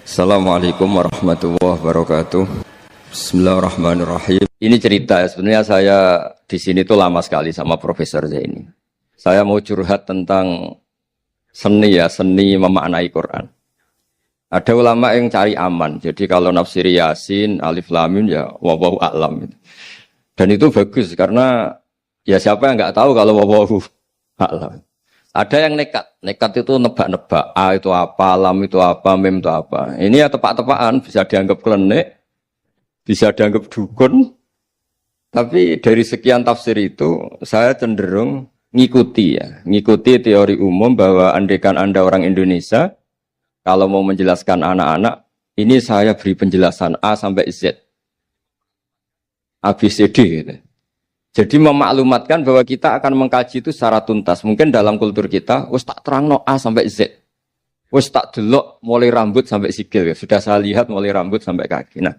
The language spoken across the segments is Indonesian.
Assalamualaikum warahmatullahi wabarakatuh. Bismillahirrahmanirrahim. Ini cerita ya, sebenarnya saya di sini tuh lama sekali sama Profesor Zaini. Saya mau curhat tentang seni ya, seni memaknai Quran. Ada ulama yang cari aman. Jadi kalau nafsir Yasin, Alif Lam Mim ya wallahu a'lam. Dan itu bagus karena ya siapa yang nggak tahu kalau wallahu a'lam. Ada yang nekat itu nebak-nebak, A itu apa, lam itu apa, mim itu apa. Ini ya tepak-tepakan, bisa dianggap klenik, bisa dianggap dukun. Tapi dari sekian tafsir itu, saya cenderung ngikuti teori umum bahwa andaikan Anda orang Indonesia, kalau mau menjelaskan anak-anak, ini saya beri penjelasan A sampai Z. A, B, C, D gitu. Jadi memaklumatkan bahwa kita akan mengkaji itu secara tuntas. Mungkin dalam kultur kita, wis tak terangno A sampai Z. Wis tak delok mulai rambut sampai sikil. Sudah saya lihat mulai rambut sampai kaki. Nah,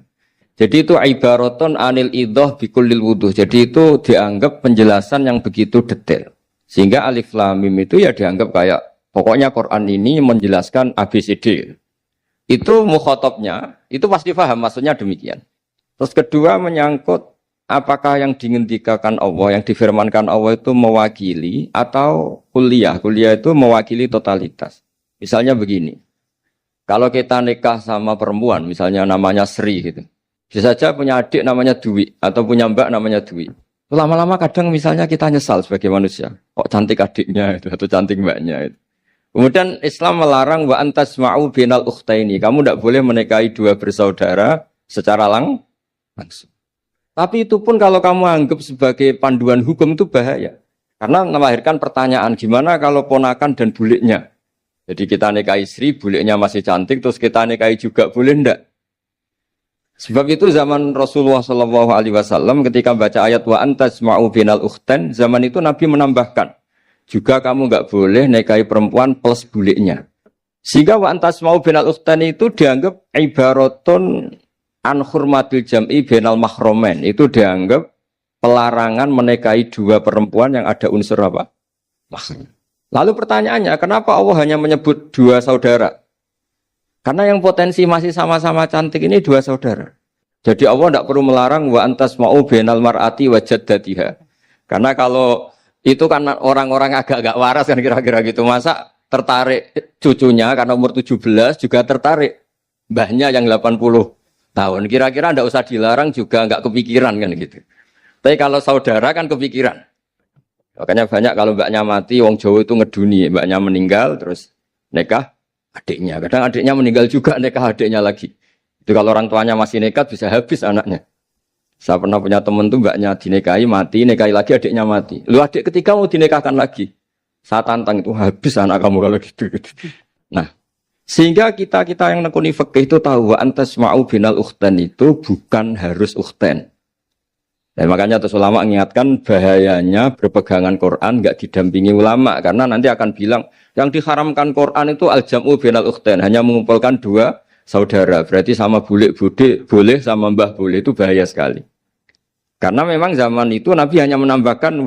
jadi itu ibaratun anil idhah bikullil wuduh. Jadi itu dianggap penjelasan yang begitu detail. Sehingga Alif Lam Mim itu ya dianggap kayak, pokoknya Quran ini menjelaskan ABCD. Itu mukhatabnya, itu pasti paham maksudnya demikian. Terus kedua menyangkut, apakah yang dingendikakan Allah, yang difirmankan Allah itu mewakili atau kuliah? Kuliah itu mewakili totalitas. Misalnya begini, kalau kita nikah sama perempuan, misalnya namanya Sri gitu, bisa saja punya adik namanya Dwi, atau punya mbak namanya Dwi. Lama-lama kadang misalnya kita nyesal sebagai manusia, kok cantik adiknya itu, atau cantik mbaknya itu. Kemudian Islam melarang wa antasma'u binal ukhtaini, kamu tidak boleh menikahi dua bersaudara secara langsung. Tapi itu pun kalau kamu anggap sebagai panduan hukum itu bahaya. Karena melahirkan pertanyaan, gimana kalau ponakan dan buliknya? Jadi kita nikahi Sri, buliknya masih cantik, terus kita nikahi juga, boleh enggak? Sebab itu zaman Rasulullah SAW ketika baca ayat wa antasma'u binal ukhtan, zaman itu Nabi menambahkan, juga kamu enggak boleh nikahi perempuan plus buliknya. Sehingga wa antasma'u binal ukhtan itu dianggap ibaratun an hurmatil jam'i bainal mahromen, itu dianggap pelarangan menikahi dua perempuan yang ada unsur apa? Mahram. Lalu pertanyaannya, kenapa Allah hanya menyebut dua saudara? Karena yang potensi masih sama-sama cantik ini dua saudara. Jadi Allah tidak perlu melarang wa antasma'u bainal mar'ati wa jaddatiha. Karena kalau itu kan orang-orang agak-agak waras kan kira-kira gitu. Masa tertarik cucunya karena umur 17 juga tertarik mbahnya yang 80 tahun, kira-kira ndak usah dilarang juga nggak kepikiran kan gitu. Tapi kalau saudara kan kepikiran. Makanya banyak kalau mbaknya mati, wong Jawa itu ngeduni, mbaknya meninggal terus nikah adiknya. Kadang adiknya meninggal juga nikah adiknya lagi. Itu kalau orang tuanya masih nekat bisa habis anaknya. Saya pernah punya teman tuh mbaknya dinikahi mati, nikahi lagi adiknya mati. Lu adik ketiga mau dinikahkan lagi. Saya tantang itu habis anak kamu kalau gitu. Nah, sehingga kita yang nekuni fikih itu tahu wa antasma'u binal ukhtan itu bukan harus ukhtan. Dan makanya terus ulama mengingatkan bahayanya berpegangan Quran enggak didampingi ulama karena nanti akan bilang yang diharamkan Quran itu al-jam'u binal ukhtan, hanya mengumpulkan dua saudara. Berarti sama bulik bude boleh, sama mbah boleh, itu bahaya sekali. Karena memang zaman itu Nabi hanya menambahkan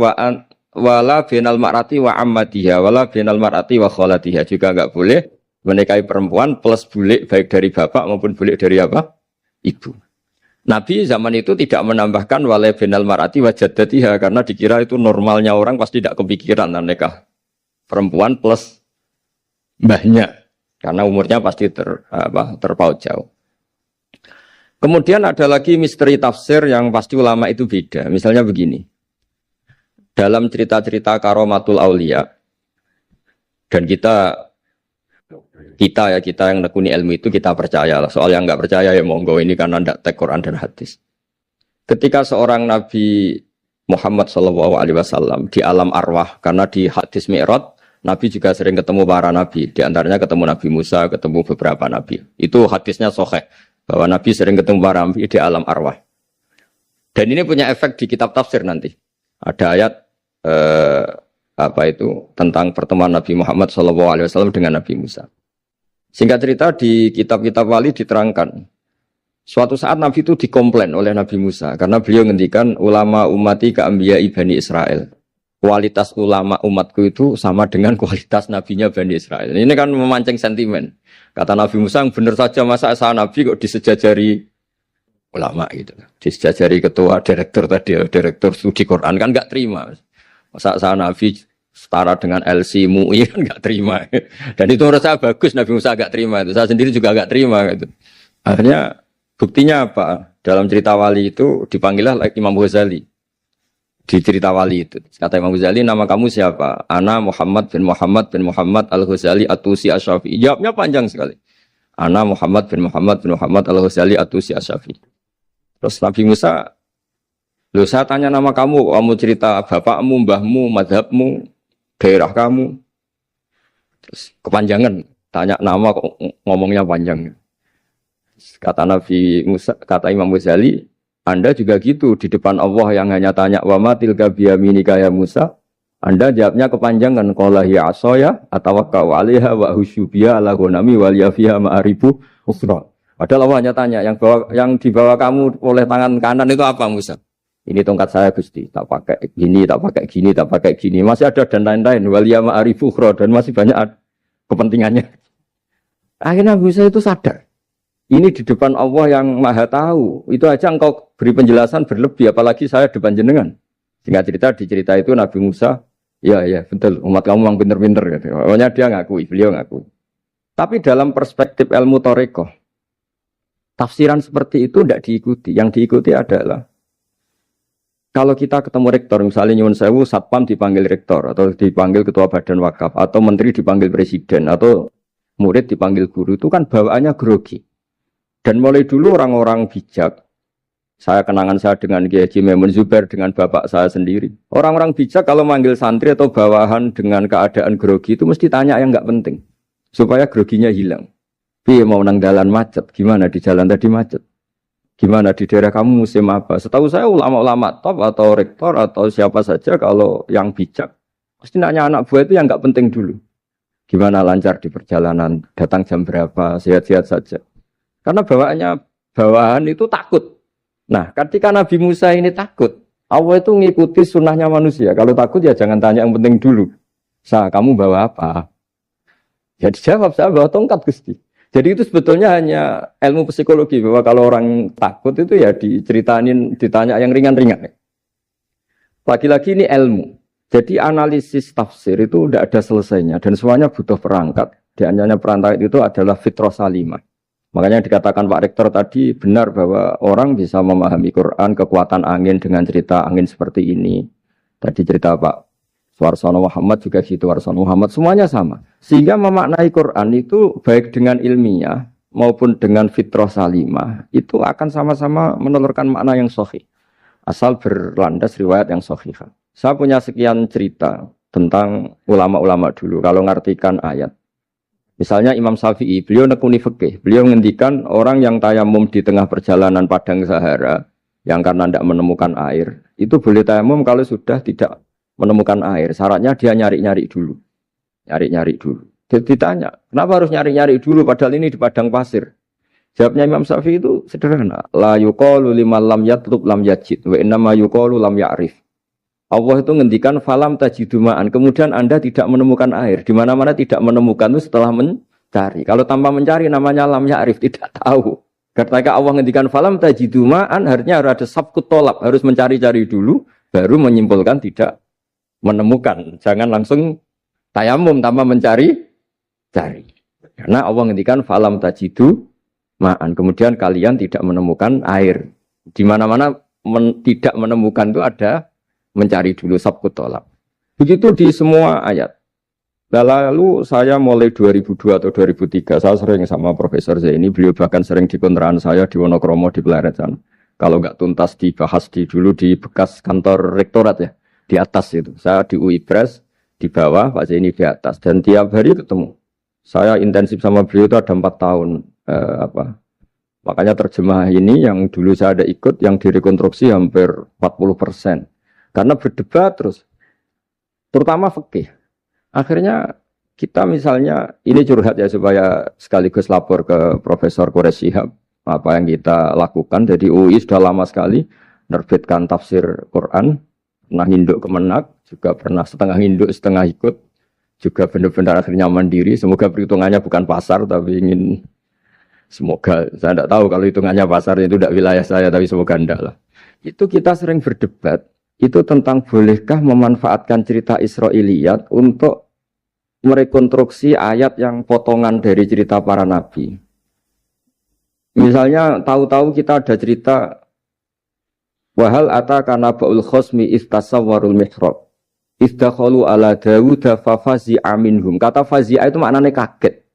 wala binal mar'ati wa ammatiha, wala binal mar'ati wa kholatiha, juga enggak boleh menikahi perempuan plus bulik baik dari bapak maupun bulik dari apa? Ibu. Nabi zaman itu tidak menambahkan walai binal mar'ati wa jaddatiha karena dikira itu normalnya orang pasti tidak kepikiran nikah perempuan plus mbahnya karena umurnya pasti terpaut jauh. Kemudian ada lagi misteri tafsir yang pasti ulama itu beda. Misalnya begini. Dalam cerita-cerita karomatul aulia dan kita yang nekuni ilmu itu kita percaya lah. Soal yang nggak percaya ya monggo, ini karena tidak tek Quran dan hadis. Ketika seorang Nabi Muhammad SAW di alam arwah, karena di hadis Mi'raj Nabi juga sering ketemu para nabi, di antaranya ketemu Nabi Musa, ketemu beberapa nabi. Itu hadisnya sahih bahwa Nabi sering ketemu para nabi di alam arwah. Dan ini punya efek di kitab tafsir nanti. Ada ayat tentang pertemuan Nabi Muhammad SAW dengan Nabi Musa. Singkat cerita di kitab-kitab wali diterangkan, suatu saat Nabi itu dikomplain oleh Nabi Musa karena beliau ngendikan ulama ummati ka anbiya Bani Israel. kualitas ulama umatku itu sama dengan kualitas nabinya Bani Israel. Ini kan memancing sentimen. Kata Nabi Musa, benar saja masa saya nabi kok disejajari ulama gitu. Disejajari ketua direktur tadi, direktur studi Quran kan nggak terima. Masa saya nabi setara dengan LC MUI kan nggak terima. Dan itu menurut saya bagus Nabi Musa nggak terima itu. Saya sendiri juga nggak terima gitu. Akhirnya buktinya apa? Dalam cerita wali itu dipanggillah Imam Ghazali. Di cerita wali itu kata Imam Ghazali, nama kamu siapa? Ana Muhammad bin Muhammad Al-Ghazali At-Tusi Asy-Syafi'i. Jawabnya panjang sekali. Ana Muhammad bin Muhammad Al-Ghazali At-Tusi Asy-Syafi'i. Terus Nabi Musa, loh saya tanya nama kamu cerita bapakmu, mbahmu, madhabmu, daerah kamu. Terus kepanjangan, tanya nama kok ngomongnya panjang. Kata Nabi Musa, kata Imam Ghazali, Anda juga gitu di depan Allah yang hanya tanya wa ma tilka biyaminika ya Musa. Anda jawabnya kepanjangan qala hiya asaya atawakkau 'alaiha wa husyubiya ala ghanami wa liyafiha ma'aribu ukhra. Padahal Allah hanya tanya yang dibawa kamu oleh tangan kanan itu apa Musa? Ini tongkat saya Gusti, tak pakai gini, tak pakai gini, tak pakai gini. Masih ada dan lain-lain wa liya ma'aribu ukhra dan masih banyak kepentingannya. Akhirnya Musa itu sadar. Ini di depan Allah yang maha tahu. Itu aja engkau beri penjelasan berlebih. Apalagi saya depan jenengan. Singkat cerita, di cerita itu Nabi Musa, ya betul, umat kamu memang pinter-pinter. Gitu. Pokoknya dia ngakui, beliau ngakui. Tapi dalam perspektif ilmu Thariqah, tafsiran seperti itu tidak diikuti. Yang diikuti adalah, kalau kita ketemu rektor, misalnya nyuwun sewu, satpam dipanggil rektor, atau dipanggil ketua badan wakaf, atau menteri dipanggil presiden, atau murid dipanggil guru, itu kan bawaannya grogi. Dan mulai dulu orang-orang bijak, saya kenangan saya dengan Kiai Haji Maimun Zubair, dengan bapak saya sendiri. Orang-orang bijak kalau manggil santri atau bawahan dengan keadaan grogi itu mesti tanya yang nggak penting. Supaya groginya hilang. Piye mau nang dalan macet, gimana di jalan tadi macet? Gimana di daerah kamu musim apa? Setahu saya ulama-ulama top atau rektor atau siapa saja kalau yang bijak, pasti nanya anak buah itu yang nggak penting dulu. Gimana lancar di perjalanan, datang jam berapa, sehat-sehat saja. Karena bawahan itu takut. Nah, ketika Nabi Musa ini takut, Allah itu ngikuti sunnahnya manusia. Kalau takut ya jangan tanya yang penting dulu. Kamu bawa apa? Ya dijawab, saya bawa tongkat Gusti. Jadi itu sebetulnya hanya ilmu psikologi. Bahwa kalau orang takut itu ya ditanya yang ringan-ringan. Lagi-lagi ini ilmu. Jadi analisis tafsir itu tidak ada selesainya. Dan semuanya butuh perangkat. Di antaranya perangkat itu adalah fitrah salimah. Makanya dikatakan Pak Rektor tadi benar bahwa orang bisa memahami Quran, kekuatan angin dengan cerita angin seperti ini. Tadi cerita Pak Suarsono Muhammad juga gitu, Warsono Muhammad, semuanya sama. Sehingga memaknai Quran itu baik dengan ilmiah maupun dengan fitrah salimah, itu akan sama-sama menelurkan makna yang sahih. Asal berlandas riwayat yang sahih. Saya punya sekian cerita tentang ulama-ulama dulu, kalau ngartikan ayat. Misalnya Imam Syafi'i, beliau nekuni fikih. Beliau menghentikan orang yang tayamum di tengah perjalanan padang Sahara, yang karena tidak menemukan air, itu boleh tayamum kalau sudah tidak menemukan air. Syaratnya dia nyari-nyari dulu. Nyari-nyari dulu. Jadi ditanya, kenapa harus nyari-nyari dulu padahal ini di padang pasir? Jawabnya Imam Syafi'i itu sederhana. La yuqalu liman lam yatlub lam yajid, wa innama yuqalu lam ya'rif. Allah itu ngendikan falam tajidumaan. Kemudian Anda tidak menemukan air. Di mana-mana tidak menemukan itu setelah mencari. Kalau tanpa mencari namanya lam ya'rif, tidak tahu. Ketika Allah ngendikan falam tajidumaan, artinya harus ada sabkut tolak, harus mencari-cari dulu, baru menyimpulkan tidak menemukan. Jangan langsung tayamum tanpa mencari-cari. Karena Allah ngendikan falam tajidumaan. Kemudian kalian tidak menemukan air. Di mana-mana tidak menemukan itu ada mencari dulu sabkut tolak. Begitu di semua ayat. Lalu saya mulai 2002 atau 2003, saya sering sama Profesor Zaini, beliau bahkan sering di kontrakan saya di Wonokromo di Pleret sana. Kalau nggak tuntas dibahas dulu di bekas kantor rektorat ya, di atas itu. Saya di UI Pres, di bawah, Pak Zaini di atas. Dan tiap hari ketemu. Saya intensif sama beliau itu ada 4 tahun. Makanya terjemah ini yang dulu saya ada ikut, yang direkonstruksi hampir 40%. Karena berdebat terus, terutama fikih. Akhirnya kita misalnya, ini curhat ya supaya sekaligus lapor ke Profesor Quraish Shihab, apa yang kita lakukan. Jadi UI sudah lama sekali menerbitkan tafsir Quran, pernah induk kemenak, juga pernah setengah induk, setengah ikut, juga benar-benar akhirnya mandiri. Semoga perhitungannya bukan pasar, tapi ingin semoga, saya tidak tahu kalau hitungannya pasar itu tidak wilayah saya, tapi semoga tidak lah. Itu kita sering berdebat, itu tentang bolehkah memanfaatkan cerita Israiliyat untuk merekonstruksi ayat yang potongan dari cerita para nabi. Misalnya tahu-tahu kita ada cerita wahal ataka naba'ul khosmi istasawwarul mihrab istakhalu ala Dawuda fafazi'a minhum. Kata fazi'a itu maknanya kaget.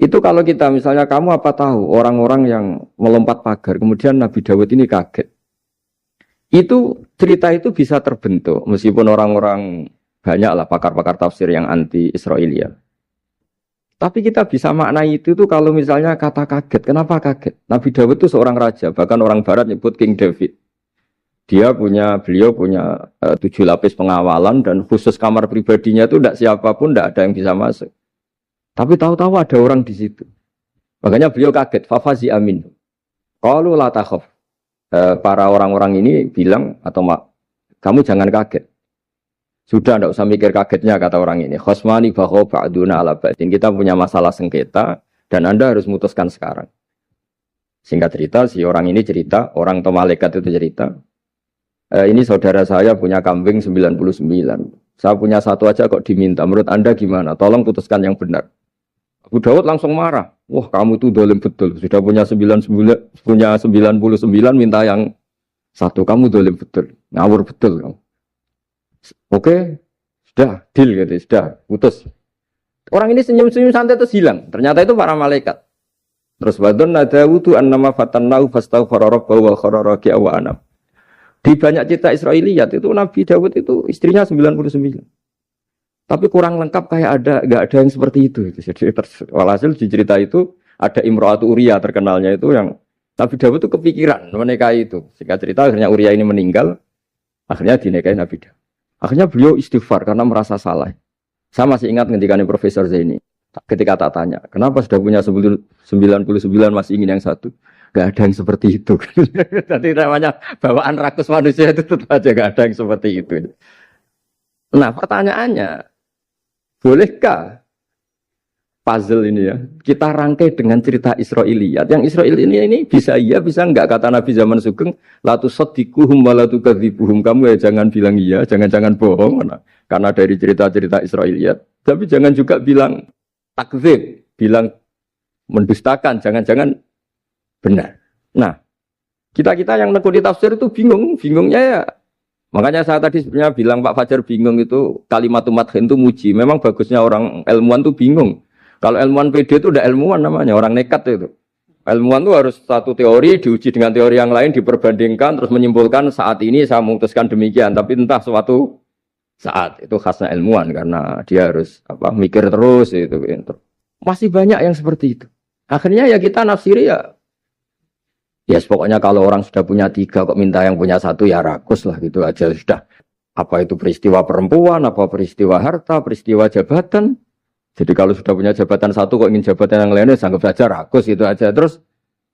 Itu kalau kita misalnya kamu apa tahu orang-orang yang melompat pagar kemudian Nabi Dawud ini kaget. Itu cerita itu bisa terbentuk meskipun orang-orang banyaklah pakar-pakar tafsir yang anti Israiliyat. Tapi kita bisa maknai itu tuh kalau misalnya kata kaget. Kenapa kaget? Nabi Dawud itu seorang raja, bahkan orang barat nyebut King David. Beliau punya 7 lapis pengawalan dan khusus kamar pribadinya itu tidak siapapun, tidak ada yang bisa masuk. Tapi tahu-tahu ada orang di situ. Makanya beliau kaget. Fafazi amin. Qalu la takhaf. Para orang-orang ini bilang atau kamu jangan kaget. Sudah tidak usah mikir kagetnya kata orang ini. Khosmani bahu ba'duna ala ba'din. Kita punya masalah sengketa dan Anda harus memutuskan sekarang. Singkat cerita, si orang ini cerita, orang atau malaikat itu cerita. Ini saudara saya punya kambing 99. Saya punya satu aja kok diminta. Menurut Anda gimana? Tolong putuskan yang benar. Abu Dawud langsung marah. Wah, kamu tuh dolim betul. Sudah punya 99, minta yang satu. Kamu dolim betul. Ngawur betul kamu. Oke, sudah deal gitu, sudah putus. Orang ini senyum-senyum santai terus hilang. Ternyata itu para malaikat. Terus wadon nadawudu annama fatannahu fastaghfara rabbahu wa khara raki'a wa anam. Di banyak cerita Israiliyat itu Nabi Dawud itu istrinya 99. Tapi kurang lengkap kayak enggak ada yang seperti itu. Jadi walhasil di cerita itu ada Imra'atu Uria terkenalnya itu yang Nabi Dawud itu kepikiran menikahi itu. Singkat cerita akhirnya Uria ini meninggal, akhirnya dinikahi Nabi Dawud. Akhirnya beliau istighfar karena merasa salah. Saya masih ingat ngendikane Profesor Zaini. Ketika tak tanya, kenapa sudah punya 99 masih ingin yang satu? Gak ada yang seperti itu. Jadi namanya bawaan rakus manusia itu tetap aja gak ada yang seperti itu. Nah pertanyaannya, bolehkah puzzle ini ya kita rangkai dengan cerita Israiliyat? Yang Israil ini bisa iya bisa enggak, kata Nabi zaman Sugeng la tusaddiquhum wa la tukadzibuhum. Kamu ya jangan bilang iya, jangan bohong karena dari cerita-cerita Israiliyat. Tapi jangan juga bilang takdzib, bilang mendustakan, jangan-jangan benar. Nah, kita yang nekuni tafsir itu bingungnya ya. Makanya saya tadi sebenarnya bilang Pak Fajar bingung itu kalimat madhin itu muji. Memang bagusnya orang ilmuwan itu bingung. Kalau ilmuwan PD itu udah ilmuwan namanya, orang nekat itu. Ilmuwan itu harus satu teori diuji dengan teori yang lain, diperbandingkan, terus menyimpulkan saat ini saya memutuskan demikian. Tapi entah suatu saat, itu khasnya ilmuwan karena dia harus mikir terus itu. Masih banyak yang seperti itu. Akhirnya ya kita nafsiri ya pokoknya kalau orang sudah punya 3 kok minta yang punya 1 ya rakus lah gitu aja sudah. Apa itu peristiwa perempuan, apa peristiwa harta, peristiwa jabatan. Jadi kalau sudah punya jabatan 1 kok ingin jabatan yang lainnya, anggap saja rakus gitu aja. Terus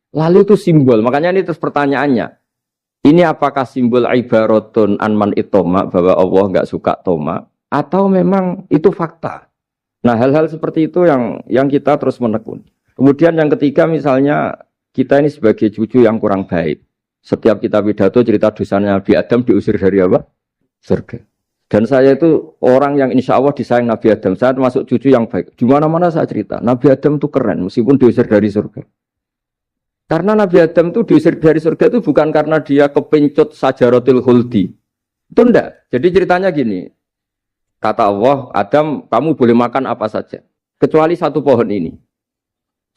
lalu itu simbol. Makanya ini terus pertanyaannya. Ini apakah simbol ibaratun anman itoma, bahwa Allah enggak suka toma, atau memang itu fakta? Nah hal-hal seperti itu yang kita terus menekuni. Kemudian yang ketiga misalnya kita ini sebagai cucu yang kurang baik. Setiap kita pidato cerita dosanya Nabi Adam diusir dari apa? Surga. Dan saya itu orang yang insya Allah disayang Nabi Adam. Saya termasuk cucu yang baik. Di mana-mana saya cerita. Nabi Adam itu keren meskipun diusir dari surga. Karena Nabi Adam itu diusir dari surga itu bukan karena dia kepencut sajaratil khuldi. Itu enggak. Jadi ceritanya gini. Kata Allah, Adam kamu boleh makan apa saja. Kecuali satu pohon ini.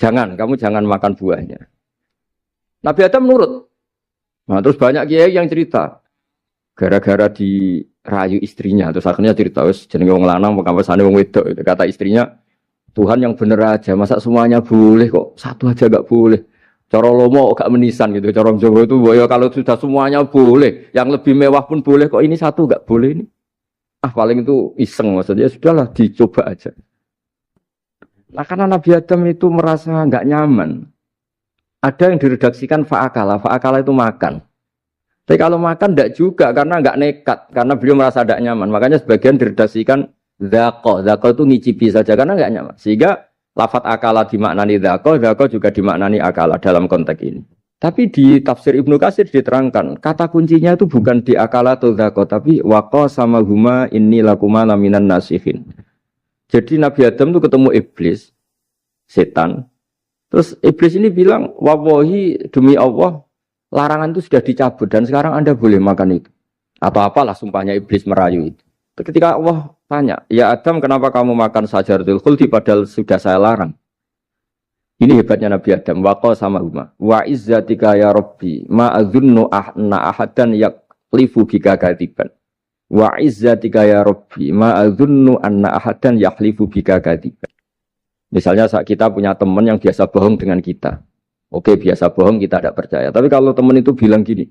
Kamu jangan makan buahnya. Nabi Adam nurut. Nah terus banyak kiai yang cerita. Gara-gara dirayu istrinya. Terus akhirnya cerita, jenenge wong lanang pengkampesane wong wedok. Kata istrinya, Tuhan yang bener aja. Masa semuanya boleh kok? Satu aja gak boleh. Cara lomo gak menisan gitu. Cara Jawa itu, ya kalau sudah semuanya boleh. Yang lebih mewah pun boleh kok. Ini satu gak boleh ini. Paling itu iseng maksudnya. Sudahlah dicoba aja. Nah karena Nabi Adam itu merasa gak nyaman. Ada yang diredaksikan fa'akala. Fa'akala itu makan. Tapi kalau makan tidak juga karena nggak nekat, karena beliau merasa tidak nyaman. Makanya sebagian diredaksikan dzaqah. Dzaqah itu ngicipi saja karena nggak nyaman. Sehingga lafadz akala dimaknani dzaqah juga dimaknani akala dalam konteks ini. Tapi di tafsir Ibnu Katsir diterangkan, kata kuncinya itu bukan di akala atau dzaqah, tapi waqa sama huma inni lakuma laminan nasihin. Jadi Nabi Adam itu ketemu iblis, setan. Terus iblis ini bilang, wallahi demi Allah, larangan itu sudah dicabut dan sekarang Anda boleh makan itu. Atau apalah sumpahnya iblis merayu itu. Ketika Allah tanya, ya Adam kenapa kamu makan sajaratul khuldi padahal sudah saya larang. Ini hebatnya Nabi Adam. Waqa sama huma. Wa izzatika ya Rabbi ma adzunnu anna ahadan yaklifu bika kadiban. Wa izzatika ya Rabbi ma adzunnu anna ahadan yaklifu bika kadiban. Misalnya saat kita punya teman yang biasa bohong dengan kita. Oke, biasa bohong kita tidak percaya. Tapi kalau teman itu bilang gini,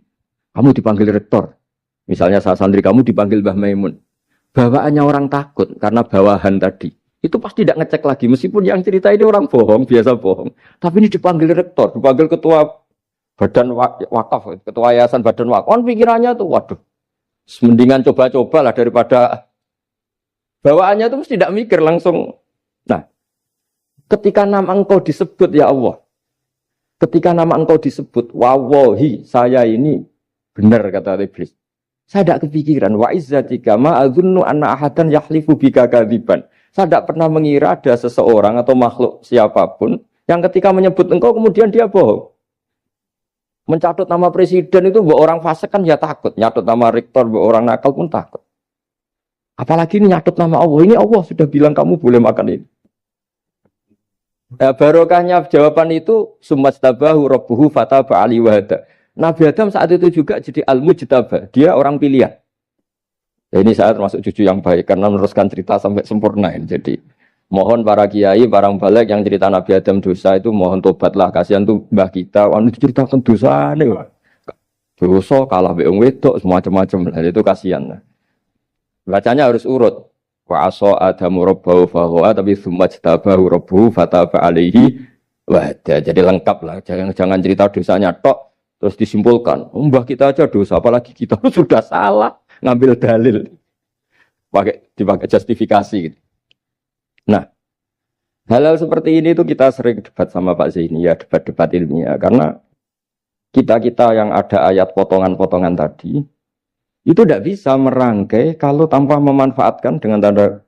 kamu dipanggil rektor. Misalnya saat santri kamu dipanggil Mbah Maimun. Bawaannya orang takut karena bawahan tadi. Itu pasti tidak ngecek lagi. Meskipun yang cerita ini orang bohong, biasa bohong. Tapi ini dipanggil rektor, dipanggil ketua badan wakaf, ketua yayasan badan wakaf. Kan pikirannya tuh, waduh, mendingan coba-coba lah daripada bawaannya itu mesti tidak mikir langsung. Nah, ketika nama engkau disebut ya Allah. Ketika nama engkau disebut, wawahi, saya ini benar kata iblis. Saya tidak kepikiran, wa izzatika ma adzunnu anna ahadan yahlifu bika kadziban. Saya tidak pernah mengira ada seseorang atau makhluk siapapun yang ketika menyebut engkau kemudian dia bohong. Mencatut nama presiden itu buat orang fasik kan ya takut. Nyatut nama rektor buat orang nakal pun takut. Apalagi ini nyatut nama Allah. Ini Allah sudah bilang kamu boleh makan ini. Nah, barokahnya jawaban itu sumastabahu rabbuhu fataba ali wahada. Nabi Adam saat itu juga jadi al-mujtaba, dia orang pilihan. Ya, ini saya termasuk cucu yang baik karena meneruskan cerita sampai sempurna ini. Jadi mohon para kiai, para balik yang cerita Nabi Adam dosa itu mohon tobatlah, kasihan tuh mbah kita, anu ceritakan dosa nih. Dosa kalah be wong wedok semacam-macam lah, itu kasihan. Bacanya harus urut. Wa asa adamu rabbahu fahuwa tapi tsumma jtabahu rabbuhu fataba alaihi wahda. Jadi lengkap lah, jangan cerita dosanya tok terus disimpulkan, mbah kita aja dosa apalagi kita sudah salah ngambil dalil. Dipakai justifikasi gitu. Nah, hal-hal seperti ini tuh kita sering debat sama Pak Zaini ya, debat-debat ilmiah karena kita yang ada ayat potongan-potongan tadi itu tidak bisa merangkai kalau tanpa memanfaatkan dengan tanda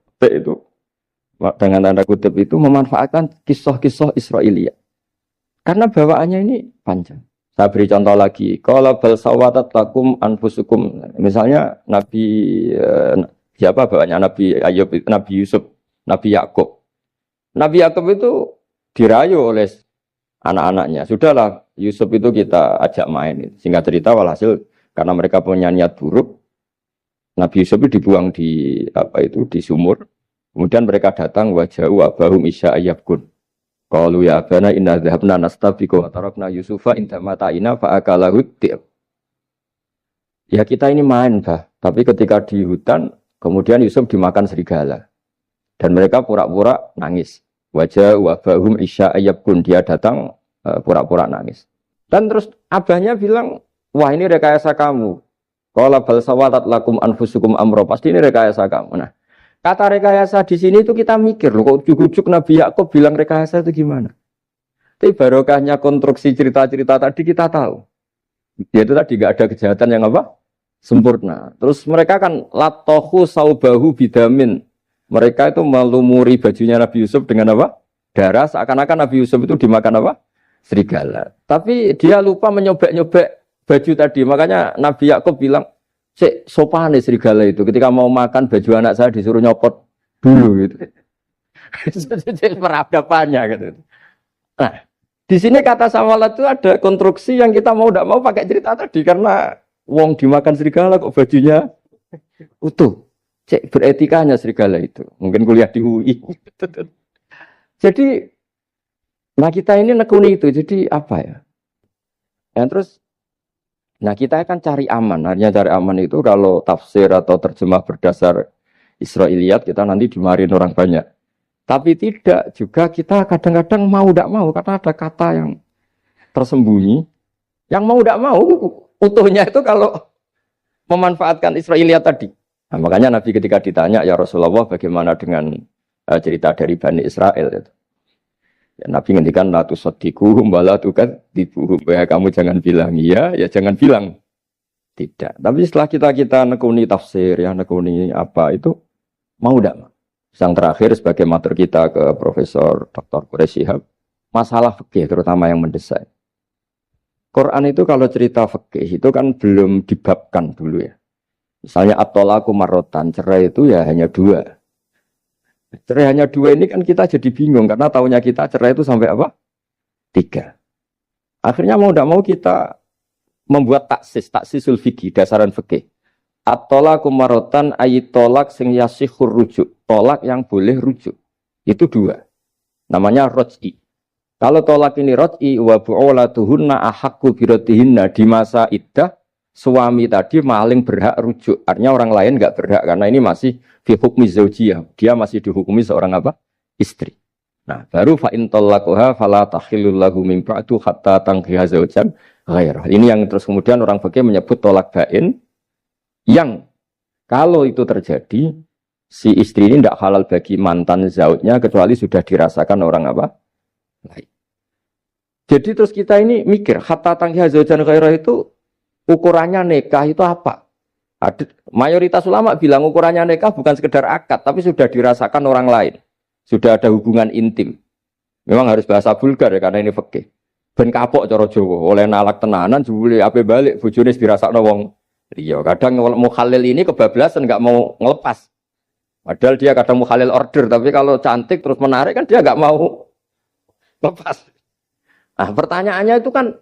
kutip itu, memanfaatkan kisah-kisah Israiliyah. Karena bawaannya ini panjang. Saya beri contoh lagi. Qala bal sawatat lakum anfusukum. Misalnya Nabi siapa bawaannya Nabi Ayub, Nabi Yusuf, Nabi Yakub. Nabi Yakub itu dirayu oleh anak-anaknya. Sudahlah Yusuf itu kita ajak main. Singkat cerita walhasil karena mereka punya niat buruk, Nabi Yusuf itu dibuang di di sumur. Kemudian mereka datang waja'u abahum isya ayyabkun. Qalu ya abana inna dhahabna nastabiqu wa tarakna Yusufa inda mata'ina fa akalahu dhi'ab. Ya kita ini main, Bah. Tapi ketika di hutan, kemudian Yusuf dimakan serigala. Dan mereka pura-pura nangis. Waja'u abahum isya ayyabkun. Dia datang pura-pura nangis. Dan terus abahnya bilang, wah ini rekayasa kamu. Qala bal sawatat lakum anfusukum amro. Pasti ini rekayasa kamu. Nah, kata rekayasa di sini itu kita mikir loh, kok ujuk-ujuk Nabi Yakub bilang rekayasa itu gimana? Tapi barokahnya konstruksi cerita-cerita tadi kita tahu. Yaitu tadi gak ada kejahatan yang apa? Sempurna. Terus mereka kan latohu saubahu bidamin. Mereka itu melumuri bajunya Nabi Yusuf dengan apa? Darah. Seakan-akan Nabi Yusuf itu dimakan apa? Serigala. Tapi dia lupa menyobek-nyobek baju tadi, makanya Nabi Yakub bilang, "Cek sopan nih serigala itu. Ketika mau makan baju anak saya disuruh nyopot dulu gitu." Peradabannya gitu. Nah, di sini kata samalat itu ada konstruksi yang kita mau tidak mau pakai cerita tadi karena wong dimakan serigala kok bajunya utuh. Cek beretikanya serigala itu. Mungkin kuliah di UI. Jadi, nah kita ini nekuni itu. Jadi apa ya? Yang terus nah kita akan cari aman. Artinya cari aman itu kalau tafsir atau terjemah berdasar Israiliyat kita nanti dimarin orang banyak. Tapi tidak juga kita kadang-kadang mau tidak mau karena ada kata yang tersembunyi. Yang mau tidak mau utuhnya itu kalau memanfaatkan Israiliyat tadi. Nah, makanya Nabi ketika ditanya, ya Rasulullah bagaimana dengan cerita dari Bani Israel itu. Ya, Nabi ngendikan la tusaddiquhum wa la tukadzibuhum. Ya kamu jangan bilang iya, ya jangan bilang tidak. Tapi setelah kita nekuni tafsir, ya nekuni apa itu mau tidak? Yang terakhir sebagai matur kita ke Profesor Dr. Quraish Shihab, masalah fikih terutama yang mendesak. Quran itu kalau cerita fikih itu kan belum dibabkan dulu ya. Misalnya at-thalaqu marratan, cerai itu ya hanya 2. Cerai hanya 2 ini kan kita jadi bingung karena taunya kita cerai itu sampai apa? 3. Akhirnya mau tidak mau kita membuat taksisul fikih, dasaran fikih. At-thalaqu marratan ayat tolak sing yasihur rujuk, tolak yang boleh rujuk. Itu 2. Namanya roj'i. Kalau tolak ini roj'i wa bu'ulatuhunna ahaqqu biratihinna di masa iddah, suami tadi maling berhak rujuk. Artinya orang lain enggak berhak karena ini masih fi hukmi zaujiyah. Dia masih dihukumi seorang apa? Istri. Nah, baru fa in talaquha fala tahillu lahu min ba'du hatta tankiha zaujan ghairah. Ini yang terus kemudian orang fikih menyebut tolak bain yang kalau itu terjadi si istri ini tidak halal bagi mantan zaujnya kecuali sudah dirasakan orang apa? Lain. Jadi terus kita ini mikir hatta tankiha zaujan ghairah itu ukurannya nikah itu apa? Mayoritas ulama bilang ukurannya nikah bukan sekedar akad, tapi sudah dirasakan orang lain. Sudah ada hubungan intim. Memang harus bahasa vulgar ya, karena ini fikih. Ben kapok cara Jawa, oleh nalak tenanan, jebule ape balik, bojone dirasakno wong liya. Kadang mukhalil ini kebablasan, nggak mau ngelepas. Padahal dia kadang mukhalil order, tapi kalau cantik terus menarik kan dia nggak mau lepas. Nah pertanyaannya itu kan,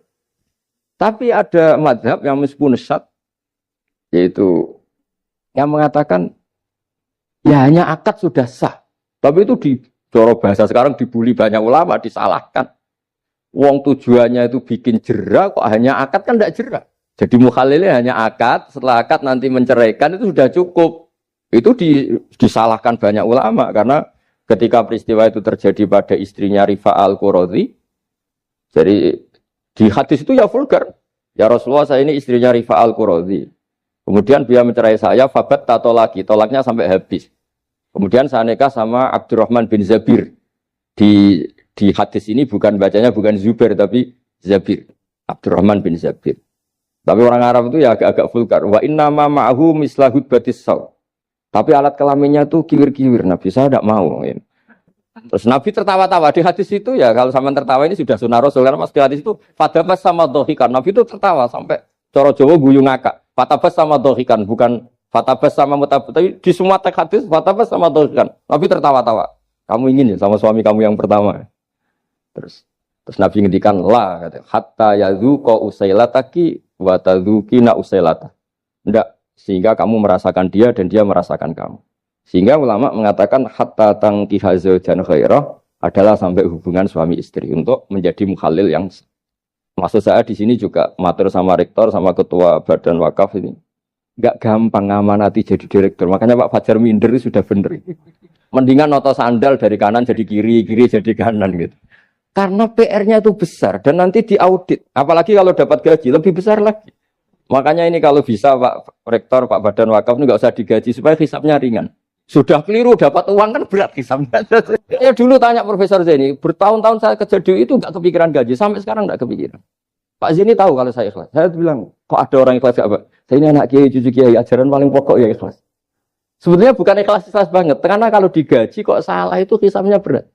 tapi ada madhab yang meskipun sesat, yaitu yang mengatakan ya hanya akad sudah sah. Tapi itu di coro bahasa sekarang dibully banyak ulama, disalahkan. Wong tujuannya itu bikin jera, kok hanya akad kan tidak jera. Jadi mukhalilnya hanya akad, setelah akad nanti menceraikan itu sudah cukup. Itu disalahkan banyak ulama karena ketika peristiwa itu terjadi pada istrinya Rifa al-Quradi, jadi di hadis itu ya vulgar. Ya Rasulullah, saya ini istrinya Rifa al-Quradi. Kemudian dia mencerai saya, fabat tato lagi, tolaknya sampai habis. Kemudian saya nikah sama Abdurrahman bin Zabir. Di hadis ini bukan bacanya bukan Zubair tapi Zabir. Abdurrahman bin Zabir. Tapi orang Arab itu ya agak-agak vulgar. Wa inna ma ma'ahu mislahud batis saw. Tapi alat kelaminnya tuh kiwir-kiwir. Nabi saya tidak mau. Terus Nabi tertawa-tawa di hadis itu ya. Kalau sama tertawa ini sudah sunnah Rasul. Karena mas di hadis itu fatabas sama dohikan. Nabi itu tertawa sampai coro Jawa guyu ngakak. Fatabas sama dohikan bukan fatabas sama mutabas, tapi di semua teks hadis fatabas sama dohikan. Nabi tertawa-tawa. Kamu ingin ya sama suami kamu yang pertama. Terus Nabi ngendikan la kata hatta yadzuqa usailataki wa tadzukina usailata. Enggak, sehingga kamu merasakan dia dan dia merasakan kamu. Sehingga ulama mengatakan hatta tankiha zaujan ghairah adalah sampai hubungan suami istri untuk menjadi mukhalil yang maksud saya di sini juga matur sama rektor sama ketua badan wakaf ini. Enggak gampang ngamanati jadi direktur. Makanya Pak Fajar minder sudah bener. Mendingan noto sandal dari kanan jadi kiri, kiri jadi kanan gitu. Karena PR-nya itu besar dan nanti diaudit. Apalagi kalau dapat gaji lebih besar lagi. Makanya ini kalau bisa Pak Rektor, Pak Badan Wakaf ini nggak usah digaji supaya hisapnya ringan. Sudah keliru dapat uang kan berat hisapnya. Ya dulu tanya Profesor Zaini, bertahun-tahun saya kerja di itu nggak kepikiran gaji, sampai sekarang nggak kepikiran. Pak Zaini tahu kalau saya ikhlas. Saya bilang, kok ada orang ikhlas gak Pak? Saya ini anak kiai, cucu kiai, ajaran paling pokok ya ikhlas. Sebetulnya bukan ikhlas banget, karena kalau digaji kok salah itu hisapnya berat.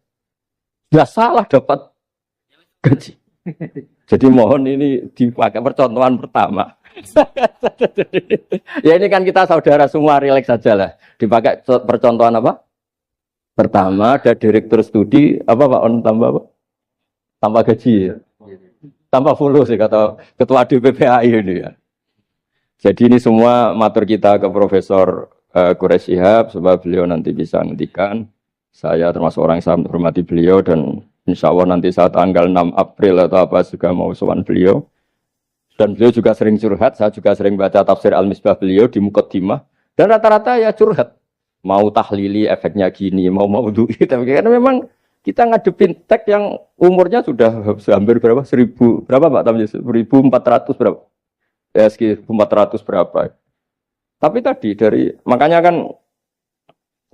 Sudah salah dapat gaji. Jadi mohon ini dipakai percontohan pertama. Ya ini kan kita saudara semua, rileks saja lah. Dipakai percontohan apa? Pertama ada direktur studi apa Pak On tambah apa? Tambah gaji ya. Tambah fulus sih kata ketua DPPAI ini ya. Jadi ini semua matur kita ke Profesor Quraish Shihab supaya beliau nanti bisa ngendikan. Saya termasuk orang yang sangat menghormati beliau dan insya Allah nanti saat tanggal 6 April atau apa juga mau sowan beliau. Dan beliau juga sering curhat, saya juga sering baca tafsir Al-Misbah beliau di Muqaddimah. Dan rata-rata ya curhat. Mau tahlili efeknya gini, mau maudhu'i. Tapi karena memang kita ngadepin teks yang umurnya sudah hampir berapa? 1000, berapa Pak Tamjiz? 1400 berapa? Ya sekitar 1400 berapa. Tapi tadi makanya kan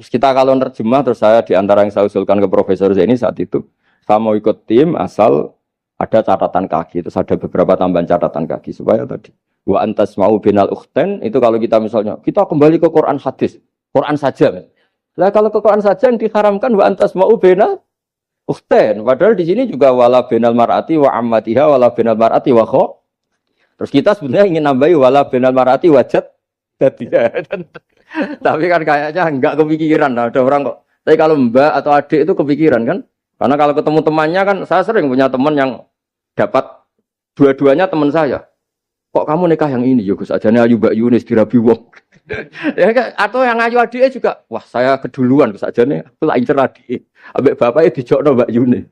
kita kalau nerjemah terus saya di antara yang saya usulkan ke Profesor Zaini saat itu, saya mau ikut tim asal ada catatan kaki, terus ada beberapa tambahan catatan kaki supaya tadi wa antas mau binal ukhten itu kalau kita misalnya kita kembali ke Quran hadis, Quran saja. Lah kalau ke Quran saja yang diharamkan wa antas mau binal ukhten, padahal di sini juga wala binal mar'ati wa ammatiha wala binal mar'ati wa kho. Terus kita sebenarnya ingin nambahi wala binal mar'ati wajat tadi. Tapi kan kayaknya enggak kepikiran. Nah, ada orang kok. Tapi kalau mbak atau adik itu kepikiran kan? Karena kalau ketemu temannya kan, saya sering punya teman yang dapat dua-duanya teman saya. Kok kamu nikah yang ini? Ya Gus, ajane ayu Mbak Yunis dirabi wong. Ya, atau yang ayu adiknya juga, wah saya keduluan Gus, ajane aku tak incer adik. Ambek bapaknya dijokno Mbak Yunis.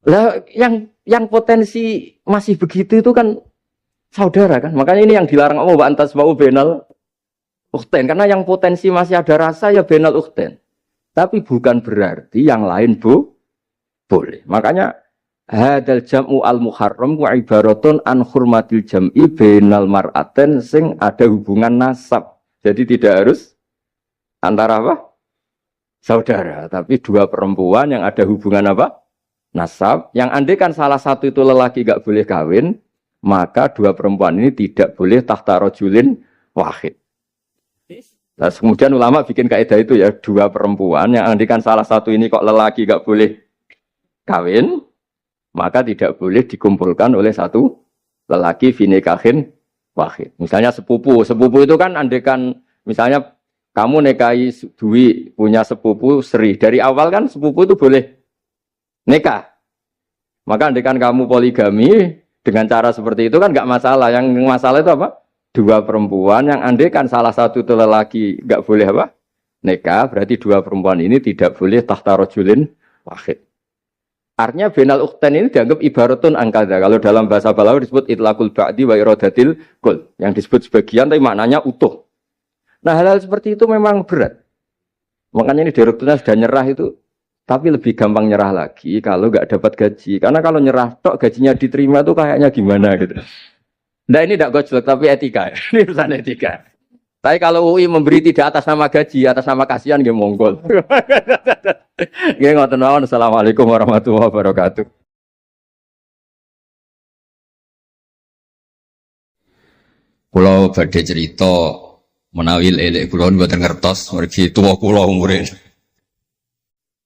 Lah yang potensi masih begitu itu kan saudara kan? Makanya ini yang dilarang Allah wa antas mau benal ukhten, karena yang potensi masih ada rasa ya benal ukhten. Tapi bukan berarti yang lain boleh. Makanya hadal jam'u al-muharram wa ibaratun an hurmatil jam'i benal mar'aten sing ada hubungan nasab. Jadi tidak harus antara apa? Saudara, tapi dua perempuan yang ada hubungan apa? Nasab. Yang andai kan salah satu itu lelaki gak boleh kawin, maka dua perempuan ini tidak boleh tahta rajulin wahid. Nah, kemudian ulama bikin kaidah itu ya, dua perempuan yang andikan salah satu ini kok lelaki gak boleh kawin, maka tidak boleh dikumpulkan oleh satu lelaki finikahin wahid. Misalnya sepupu itu kan andikan misalnya kamu nikahi Dwi punya sepupu Sri, dari awal kan sepupu itu boleh nikah. Maka andikan kamu poligami dengan cara seperti itu kan gak masalah. Yang masalah itu apa? Dua perempuan yang andekan salah satu itu lelaki nggak boleh apa nikah, berarti dua perempuan ini tidak boleh tahta rajulin wahid. Artinya benal ukhten ini dianggap ibaratun angkada. Kalau dalam bahasa Balawi disebut itlaqul ba'di wa iradatil kul, yang disebut sebagian tapi maknanya utuh. Nah hal-hal seperti itu memang berat. Makanya ini direkturnya sudah nyerah itu, tapi lebih gampang nyerah lagi kalau nggak dapat gaji. Karena kalau nyerah tok gajinya diterima tuh kayaknya gimana gitu. Nah ini tidak gojlok tapi etika. Ini urusan etika. Tapi kalau UI memberi tidak atas nama gaji, atas nama kasihan nggih monggol. Nggih ngoten mawon. Assalamualaikum warahmatullahi wabarakatuh. Kula badhe cerita menawi elek kula mboten ngertos mergi tuwa kula umure.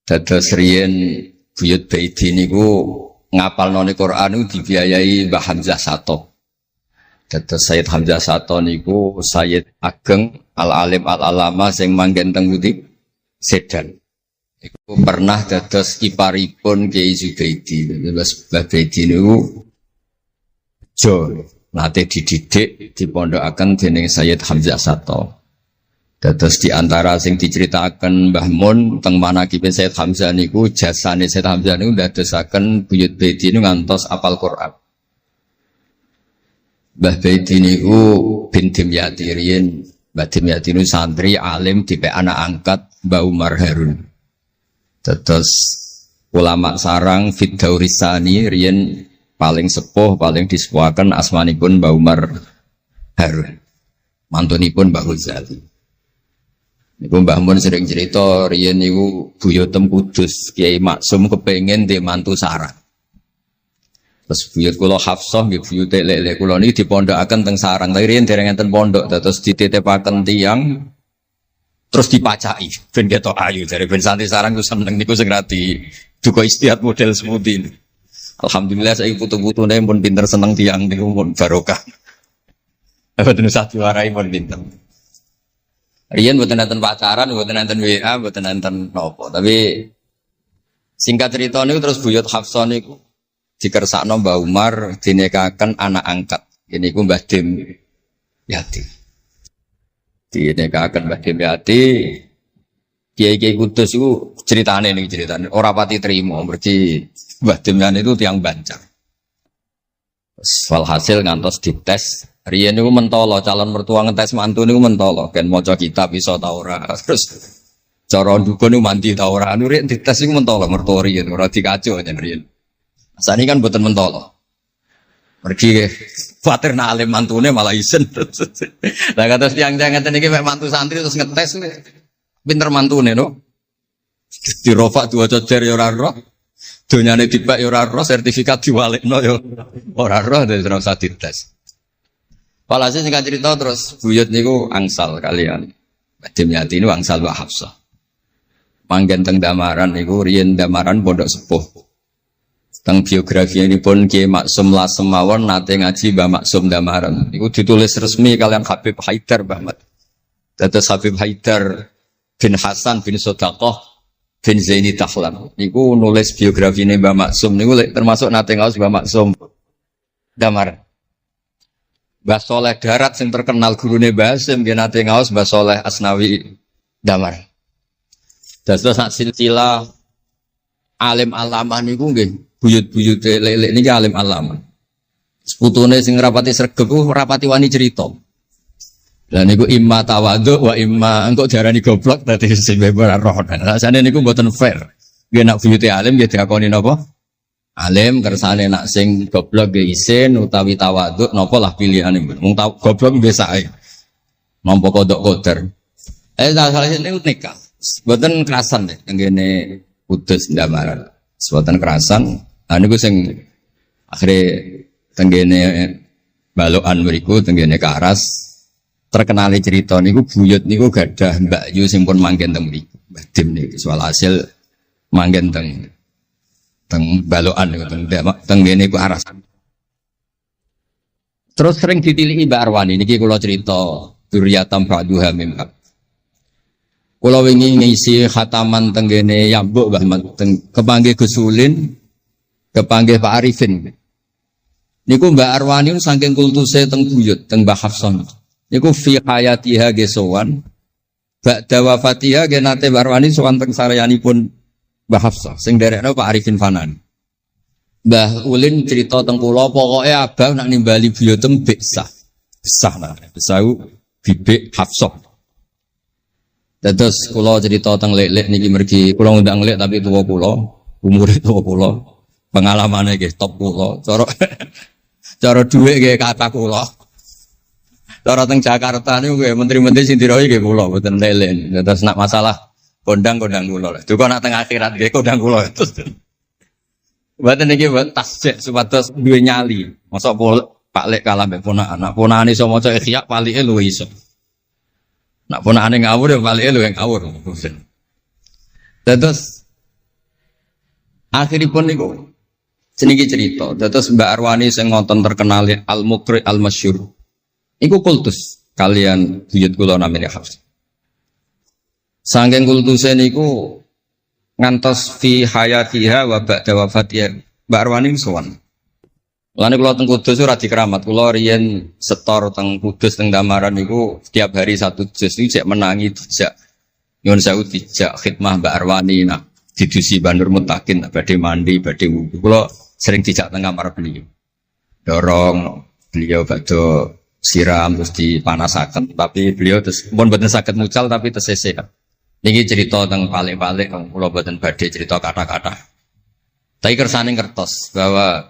Dados riyen buyut Baiti niku ngapalno Quran niku dibiayai Mbah Hamzah Sato. Dados Sayyid Hamzah Sato niku Sayyid Ageng Al-Alim Al-Alama sing manggen teng Putih Sedan. Iku pernah dados iparipun Kiai Zubaidi. Dados Mbah Baidi niku jo nate dididik dipondokaken dening Sayyid Hamzah Sato. Dados di antara sing diceritaken Mbah Mun teng manakibe Sayyid Hamzah niku jasane Sayyid Hamzah niku dadosaken buyut Baidi niku ngantos apal Quran. Mbah Baidi niku bin Dimyati riyen, Mbah Dimyati niku santri alim dipek anak angkat Mbah Umar Harun. Terus ulama sarang Fiddaurisani riyen paling sepuh, paling disepuhaken asmanipun Mbah Umar Harun. Mantunipun Mbah Ghazali. Niku Mbah Mun sering cerita riyen niku buyutem Kudus Kiai Maksum kepengin ndek mantu sarang. Terus buyut kula Hafsah nggih buyut lek-lek kula niki dipondokaken teng sarang. Tapi riyen dereng enten pondok terus dititipaken tiyang terus dipacaki ben ketok ayu jare ben santri sarang ku seneng niku sing rati duka istihad model semudi. Alhamdulillah saiki putu-putune pun pinter seneng tiyang niku pun barokah. Mboten usah diwarai pun pinter. Riyen mboten enten pacaran, mboten enten WA, mboten enten napa. Tapi singkat cerita niku terus buyut Hafsah niku dikersakno Mbah Umar dinikahaken anak angkat. Ini ku Mbah Dim Yati. Dinikahaken Mbah Dim Yati. Kiai-kiai Kudus itu ceritane nih ceritane. Ora pati trimo berarti Mbah Dim Yati itu tiang Banjar. Walhasil ngantos dites. Riyen niku mentolo calon mertua ngetes mantu niku mentolo. Kan maca kitab iso ta ora. Terus cara ndukun niku mandi ta ora. Anu riyen dites niku mentolo mertua riyen ora dikaco jan riyen. Sani kan boten mentolo. Pergi Khawatir nak alim mantune malah isen. Lah kata tiang-tiang ngeten iki mek mantu santri terus ngetes pinter mantune no. Dirofak dua cocer ya ora roh. Donyane dibak ya ora roh, sertifikat diwalekno ya ora roh dadi ora usah dites. Walhasil sing cerita terus buyut niku angsal kalian. Badhe nyati ini angsal Mbak Hafsah. Manggen teng Damaran niku riyen Damaran pondok sepuh. Teng biografi ini pun Kiai Maksum Lasem mawon nate ngaji Mbah Maksum Damaran. Iku ditulis resmi kalian Habib Haidar Bahmat. Dados Habib Haidar bin Hasan bin Sodaqah bin Zaini Tahlan. Niku nulis biografi ini Mbah Maksum niku termasuk nate ngaos Mbah Maksum Damaran. Mbah Soleh Darat yang terkenal gurune Mbah Hasim nggih nate ngaos Mbah Soleh Asnawi Damaran. Dados sak silsilah alim alamah niku nggih buyut-buyut lelek niki alim alamah. Seputune sing rapati sregep ku rapati wani cerita. Lah niku imma tawadhu wa imma engko diarani goblok dadi sing ora roh. Rasane niku mboten fair. Nggih nak buyute alim nggih diakoni napa? Alim kersane nak sing goblok nggih isin utawi tawadhu napa lah pilihane. Wong goblok biasa ae. Nampa kodok koder. Salah niku nikah. Mboten kerasan deh ngene Kudus Damaran. Mboten kerasan. Niku sing akhire tenggene balokan mriku tenggene Karas terkenal cerita niku buyut niku gadah Mbak Yu sing pun manggen teng mriku. Mbah Dim niku soal hasil manggen teng balokan niku tenggene Karas. Terus sering ditiliki Mbak Arwani niki kula cerita Duriyatam Ba'duha Mimkat. Kula wingi ngisi khataman tenggene Yambuk Mbah kepanggih Gusulin kepanggih Pak Arifin. Niku Mbak Arwani saking kultuse teng buyut teng Mbah Hafsah. Niku fi hayatiha gesowan. Ba'da wafatiha ge nate Mbak Arwani sowan teng saryanipun Mbah Hafsah sing derekno Pak Arifin Fanan. Mbah Ulin cerita teng kula pokoke abah nak nimbali buyutem Biksah. Besah nah, besau bibik Hafsah. Terus kula cerita teng lek-lek niki mergi kula ngundang lek tapi tuwa kula, umure tuwa kula. Pengalamane nggih top kula. Cara dhuwit nggih kata kula. Cara teng Jakarta niku nggih menteri-menteri sing dirohi nggih kula mboten lelen. Terus nak masalah kondang-kondang kula. Duka nak teng akhirat nggih kondang kula. Mboten niki tasjek supados duwe nyali. Mosok Pak Lek kalah mbek ponakan. Nak ponakane iso maca Ihya palike luwih iso. Nak ponakane ngawur ya palike luwih ngawur. Terus akhiripun niku seniki cerita, terus Mbak Arwani sing ngonton terkenal Al-Muqri Al-Masyhur. Iku kultus kalian buyut kula namine Hafsah. Saking kultuse niku ngantos fi hayatiha wa ba'da wafatiha Mbak Arwani sowan. Lane kula teng Kudus ora dikeramat, kula riyen setor teng Kudus teng Damaran niku setiap hari satu juz iki cek menangi dijak nyuwun sewu dijak khidmah Mbak Arwani nak didusi Bandur Mutakin badhe mandi badhe wudu. Kula sering dijak teng kamar beliau. Dorong beliau badhe siram terus dipanasaken tapi beliau terus pun mboten saged mucal tapi tesese. Niki cerita teng palik-palik kula mboten badhe cerita kata-kata. Tapi kersane ngertos bahwa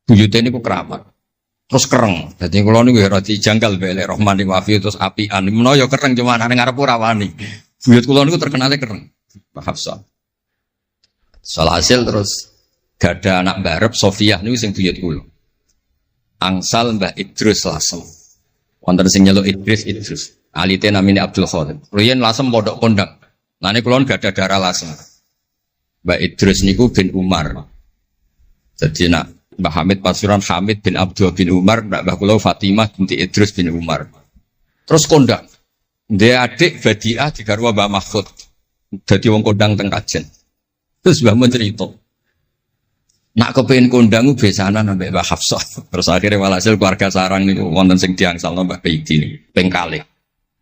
buyute niku keramat. Terus kereng. Dadi kula niku ora dijanggal mbek Rahmani Wafi terus apian. Menawa ya kereng cuma nang ngarep ora wani. Buyut kula niku terkenale kereng. Pak Hafsah. Salhasil terus gada anak barep Sofiah niku sing buyut kula. Angsal Mbah Idrus Lasem. Wonten sing nyeluk Idrus. Alite namine Abdul Khadir. Riyen Lasem pondok kondang. Lane kula gada darah Lasem. Mbah Idrus niku bin Umar. Jadi nak Mbah Hamid Pasuruan Hamid bin Abdul bin Umar, Mbah kula Fatimah binti Idrus bin Umar. Terus kondang. Dia adik Badiah digarwa Mbah Mahfud. Dadi wong kondang teng Kajen. Terus Mbah mun cerita. Nak kepengin kondang besanan ambek Mbah Hafsah. Terus akhirnya walhasil keluarga sarang niku wonten sing diangsalno Mbah Baidi niku ping kalih.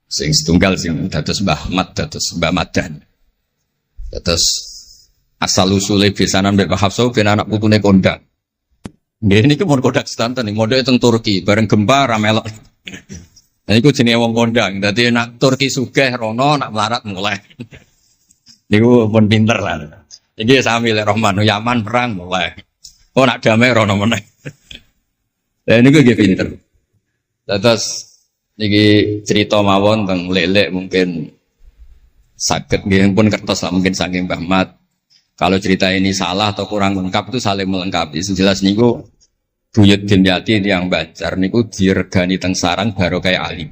Sing setunggal sing dados Mbah Ahmad dados Mbah Madan. Dados asal usule besanan ambek Mbah Hafsah ben anak putune kondang. Nggih niku mun kondang sedanten ning mondhoke teng Turki bareng gempa ra melok. Nah niku jenenge wong kondang. Dadi nak Turki sugih rono nak melarat mulai. Niku pun pinter lah. Iki sami lek Rahman Yaman perang mulai. Oh nak damai rono meneh. Dan ini gue pinter. Terus niki cerita mawon tentang lelek mungkin sakit nggih pun kertas lah mungkin saking Mbah Mat. Kalau cerita ini salah atau kurang lengkap itu saling melengkapi. Sejelas niku Buyut Dimyati yang Banjar niku diregani teng sarang baru kayak alim.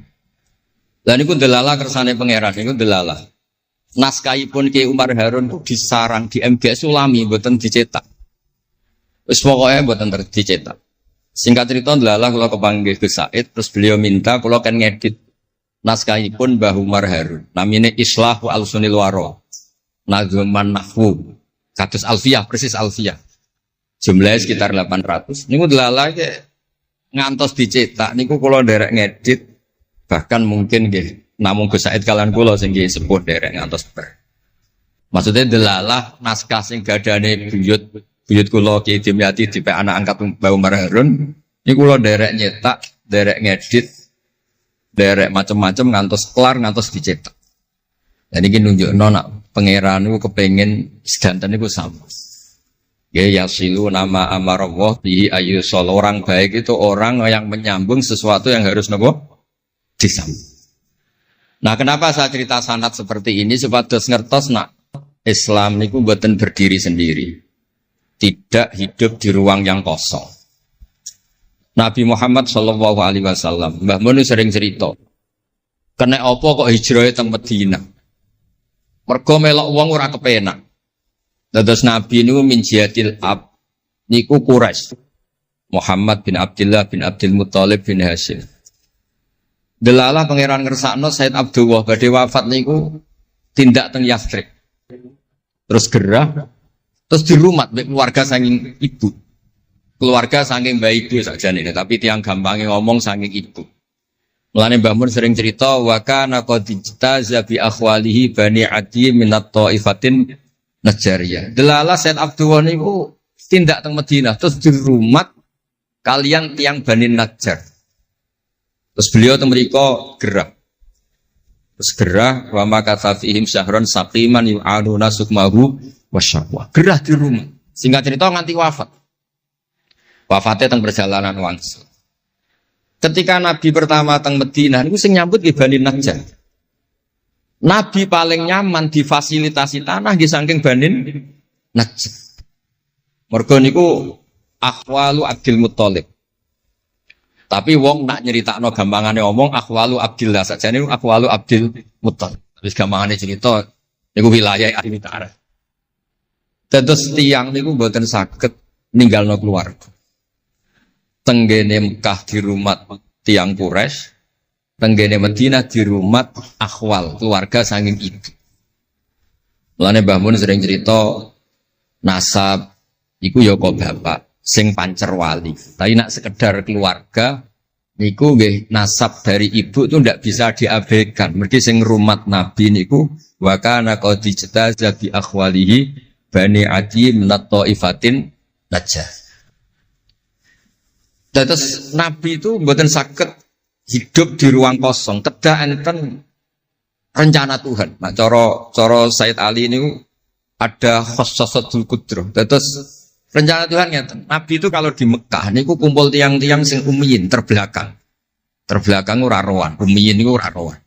Lah niku delala kersane pangeran niku delala. Naskahipun Ki Umar Harun itu disarang di MGS Sulami mboten dicetak. Wis pokoke mboten dicetak. Singkat cerita delala kula kepanggih Gus Said terus beliau minta kula kan ngedit naskahipun Mbah Umar Harun. Namine Islahu Al-Sunil Waro. Nazman Nahwu. Kados Alfiyah, persis Alfiyah. Jumlahnya sekitar 800. Niku delala ngantos dicetak niku kula nderek ngedit bahkan mungkin nggih namung Gus Said kalian kula sing nggih sepuh nderek ngantos ber. Maksudnya delalah naskah sing gadane buyut kula Ki Dimyati dipek anak angkat Mbah Umar Harun niku kula nderek nyetak, nderek ngedit, nderek macam-macam ngantos kelar ngantos dicetak. Dan ini nunjukno nak pangeran niku kepengin sedanten niku sama. Ya yasilu nama amarallah bihi ayyusol. Orang baik itu orang yang menyambung sesuatu yang harus nopo disambung. Nah, kenapa saya cerita sanad seperti ini? Supados ngertos nak Islam niku mboten berdiri sendiri. Tidak hidup di ruang yang kosong. Nabi Muhammad sallallahu alaihi wasallam, Mbah Mun sering cerita. Kena apa kok hijrah teng Madinah? Mergo melok wong ora kepenak. Dados Nabi niku min jihadil ab niku Quraisy. Muhammad bin Abdullah bin Abdul Muthalib bin Hashim. Delalah pangeran ngersakno Said Abdullah badhe wafat niku tindak teng Yathrib. Terus gerah terus dirumat mek keluarga saking ibu. Keluarga saking mbah ibu sakjane tapi tiang gampange ngomong saking ibu. Mulane Mbah Mun sering cerita wa kana qad ijtaza bi akhwalihi bani Adi minat taifatin Najariyah. Delala Said Abdullah niku tindak teng Madinah terus dirumat kalian tiang Bani Najjar. Terus beliau teng mriku gerah. Terus gerah wa makatha fihim syahron saqiman yu'aduna sukmahu wasyaqwa. Gerah di rumah. Singkat cerita nganti wafat. Wafatnya teng perjalanan wangsul. Ketika Nabi pertama teng Madinah niku sing nyambut nggih Bani Najjar. Nabi paling nyaman difasilitasi tanah nggih saking Bani Najjar. Mergo niku akhwalu Abdul Muthalib. Tapi wong nak nyeritakno gampangane omong akhwalu Abdillah sakjane akhwalu Abdul Muthalib. Wis gampangane cerita niku wilayah ahli Ta'arif. Dados tiyang niku mboten saged ninggalno keluarga. Tenggene Mekah di rumah tiyang Quraisy, tenggene Madinah di rumah akhwal keluarga saking ibu. Mulane Mbah Mun sering cerita nasab iku ya kok bapak sing pancer wali. Tapi nak sekedar keluarga niku nggih nasab dari ibu itu ndak bisa diabaikan. Mergi sing rumat Nabi niku wa kana qad ijtaza bi akhwalihi bani Adi minat taifatin Najjar. Terus Nabi itu mboten saged hidup di ruang kosong, kedah enten rencana Tuhan. Nah, cara Said Ali ini ada khossasatul qudrah. Terus rencana Tuhan ngeten. Nabi itu kalau di Mekah niku kumpul tiang-tiang sing ummiyin terbelakang. Terbelakang ora rowan, ummiyin niku ora rowan.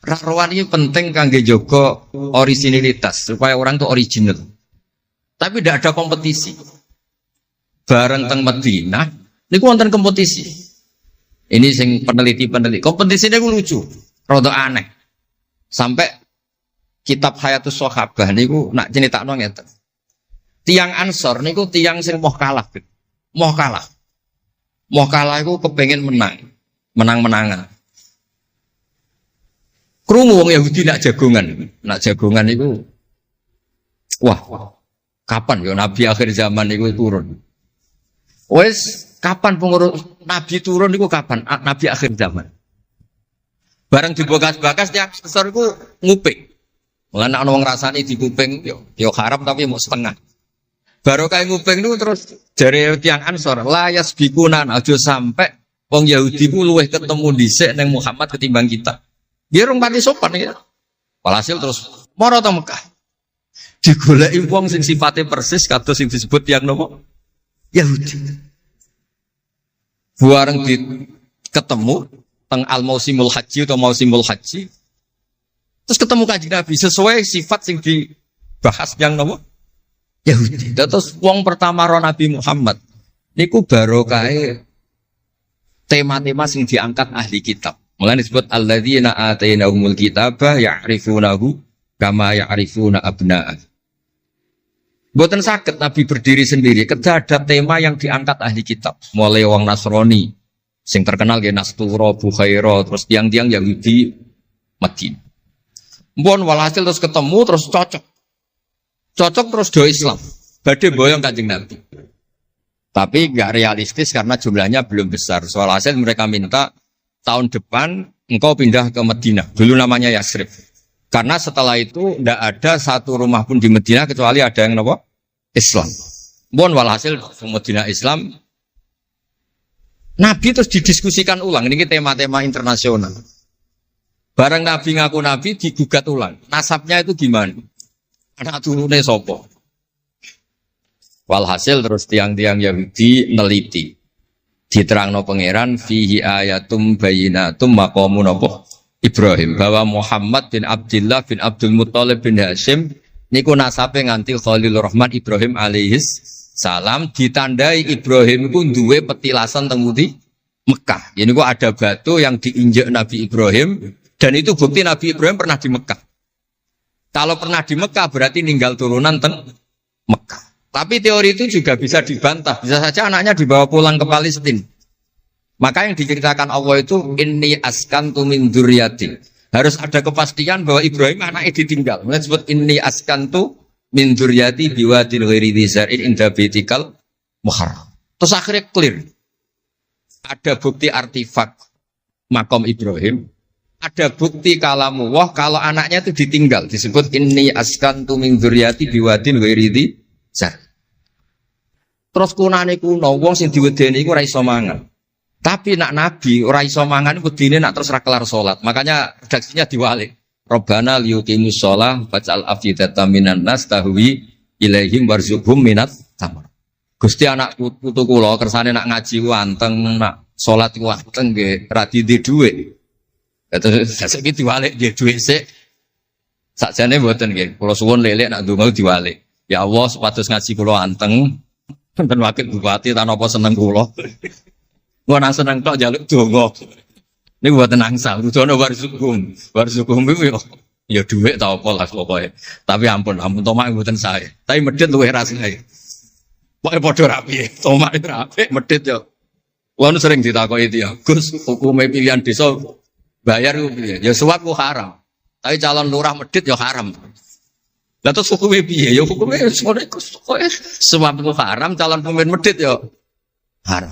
Ora rowan ini penting kangge jaga originalitas supaya orang itu original. Tapi tidak ada kompetisi. Bareng teng Madinah niku wonten kompetisi. Ini sing peneliti. Kompetisinya ku lucu, rada aneh. Sampai kitab Hayatus Sahabah niku nak ceritakno ngeten. Tiang Ansor niku tiang sing moh kalah. Moh kalah iku kepengin menang-menangan. Krungu wong Yahudi nak jagongan niku wah, kapan ya Nabi akhir zaman niku turun? Wes kapan pengurus Nabi turun niku kapan? Nabi akhir zaman. Barang dibakas-bakas tiang besar iku nguping. Mulane ana wong rasane dikuping yo haram tapi mau setengah. Baru kae nguping niku terus jare tiang Ansor, layas bikunan aja sampai wong Yahudi ku luweh ketemu dhisik ning Muhammad ketimbang kita. Dia rong pati sopan ya. Walhasil terus mara teng Mekah. Digoleki wong sing sifate persis kados sing disebut tiang nopo? Yahudi. Buareng di ketemu teng al mausimul haji atau mausimul haji. Terus ketemu Kanjeng Nabi sesuai sifat sing dibahas yang nopo Yahudi. Terus wong pertama ro Nabi Muhammad niku barokahe tema-tema sing diangkat ahli kitab. Mulane disebut alladzina atainahumul kitaba ya'rifunahu kama ya'rifuna abna'ah. Mboten saged Nabi berdiri sendiri, kedah ada tema yang diangkat ahli kitab. Mulai wong Nasrani sing terkenal nggih Nastura, Bukhaira, terus tiang-tiang Yahudi Madinah. Mpun walhasil terus ketemu terus cocok. Cocok terus do Islam. Badhe boyong Kanjeng Nabi. Tapi enggak realistis karena jumlahnya belum besar. Walhasil mereka minta tahun depan engkau pindah ke Madinah. Dulu namanya Yasrib. Karena setelah itu tidak ada satu rumah pun di Madinah kecuali ada yang apa? Islam. Bon walhasil Madinah Islam. Nabi terus didiskusikan ulang. Ini tema-tema internasional. Bareng Nabi ngaku Nabi digugat ulang. Nasabnya itu gimana? Anak turunnya sopo. Walhasil terus tiang-tiang Yahudi neliti. Diterangno pangeran fihi ayatum bayinatum maqamun apa? Ibrahim, bahwa Muhammad bin Abdullah bin Abdul Muttalib bin Hashim niku nasabe nganti Khalilur Rahman Ibrahim alaihis salam, ditandai Ibrahim iku duwe petilasan teng di Mekah. Ya niku ada batu yang diinjak Nabi Ibrahim dan itu bukti Nabi Ibrahim pernah di Mekah. Kalau pernah di Mekah berarti ninggal turunan teng Mekah. Tapi teori itu juga bisa dibantah. Bisa saja anaknya dibawa pulang ke Palestina. Maka yang diceritakan Allah itu inni askantu min dzurriyyati. Harus ada kepastian bahwa Ibrahim anaknya ditinggal. Mulai disebut inni askantu min dzurriyyati biwadin ghairi dzar'in inda baitikal muharram. Terus akhirnya clear. Ada bukti artefak makom Ibrahim. Ada bukti kalamullah kalau anaknya itu ditinggal. Disebut inni askantu min dzurriyyati biwadin ghairi dzar'. Terus kunane kuno wong sing diwedeni iku ora iso mangan. Tapi nak Nabi ora iso mangan wedine nak terus ra kelar salat. Makanya redaksinya diwalik. Rabbana liyuqimus shalah faj'al afidatan minan nas tahwi ilaihim warzuqhum minat tamar. Gusti anak putu kula kersane nak ngaji ku anteng, nak salat ku anteng nggih ra di dhuwit. Terus saiki diwalik nggih dhuwit sik. Sakjane mboten nggih. Kula suwun lelek nak ndonga diwalik. Ya Allah supados ngaji kula anteng. Enten wakil bupati tan apa seneng kula. Gua nang seneng tok njaluk donga. Niku mboten angsal, dudono warzukum. Warzukum iku ya dhuwit ta apa lah pokoke. Tapi ampun tomak mboten sae. Tapi medhit luwih rasane. Pokoke padha rapi. Tomak itu rapi, medhit yo. Wong sering ditakoki itu ya, Gus, hukume pilihan desa bayar ku piye? Ya suap ku haram. Tapi calon lurah medhit ya haram. Lah terus hukume piye? Ya hukume sore kowe suap ku haram, calon pemimpin medhit ya haram.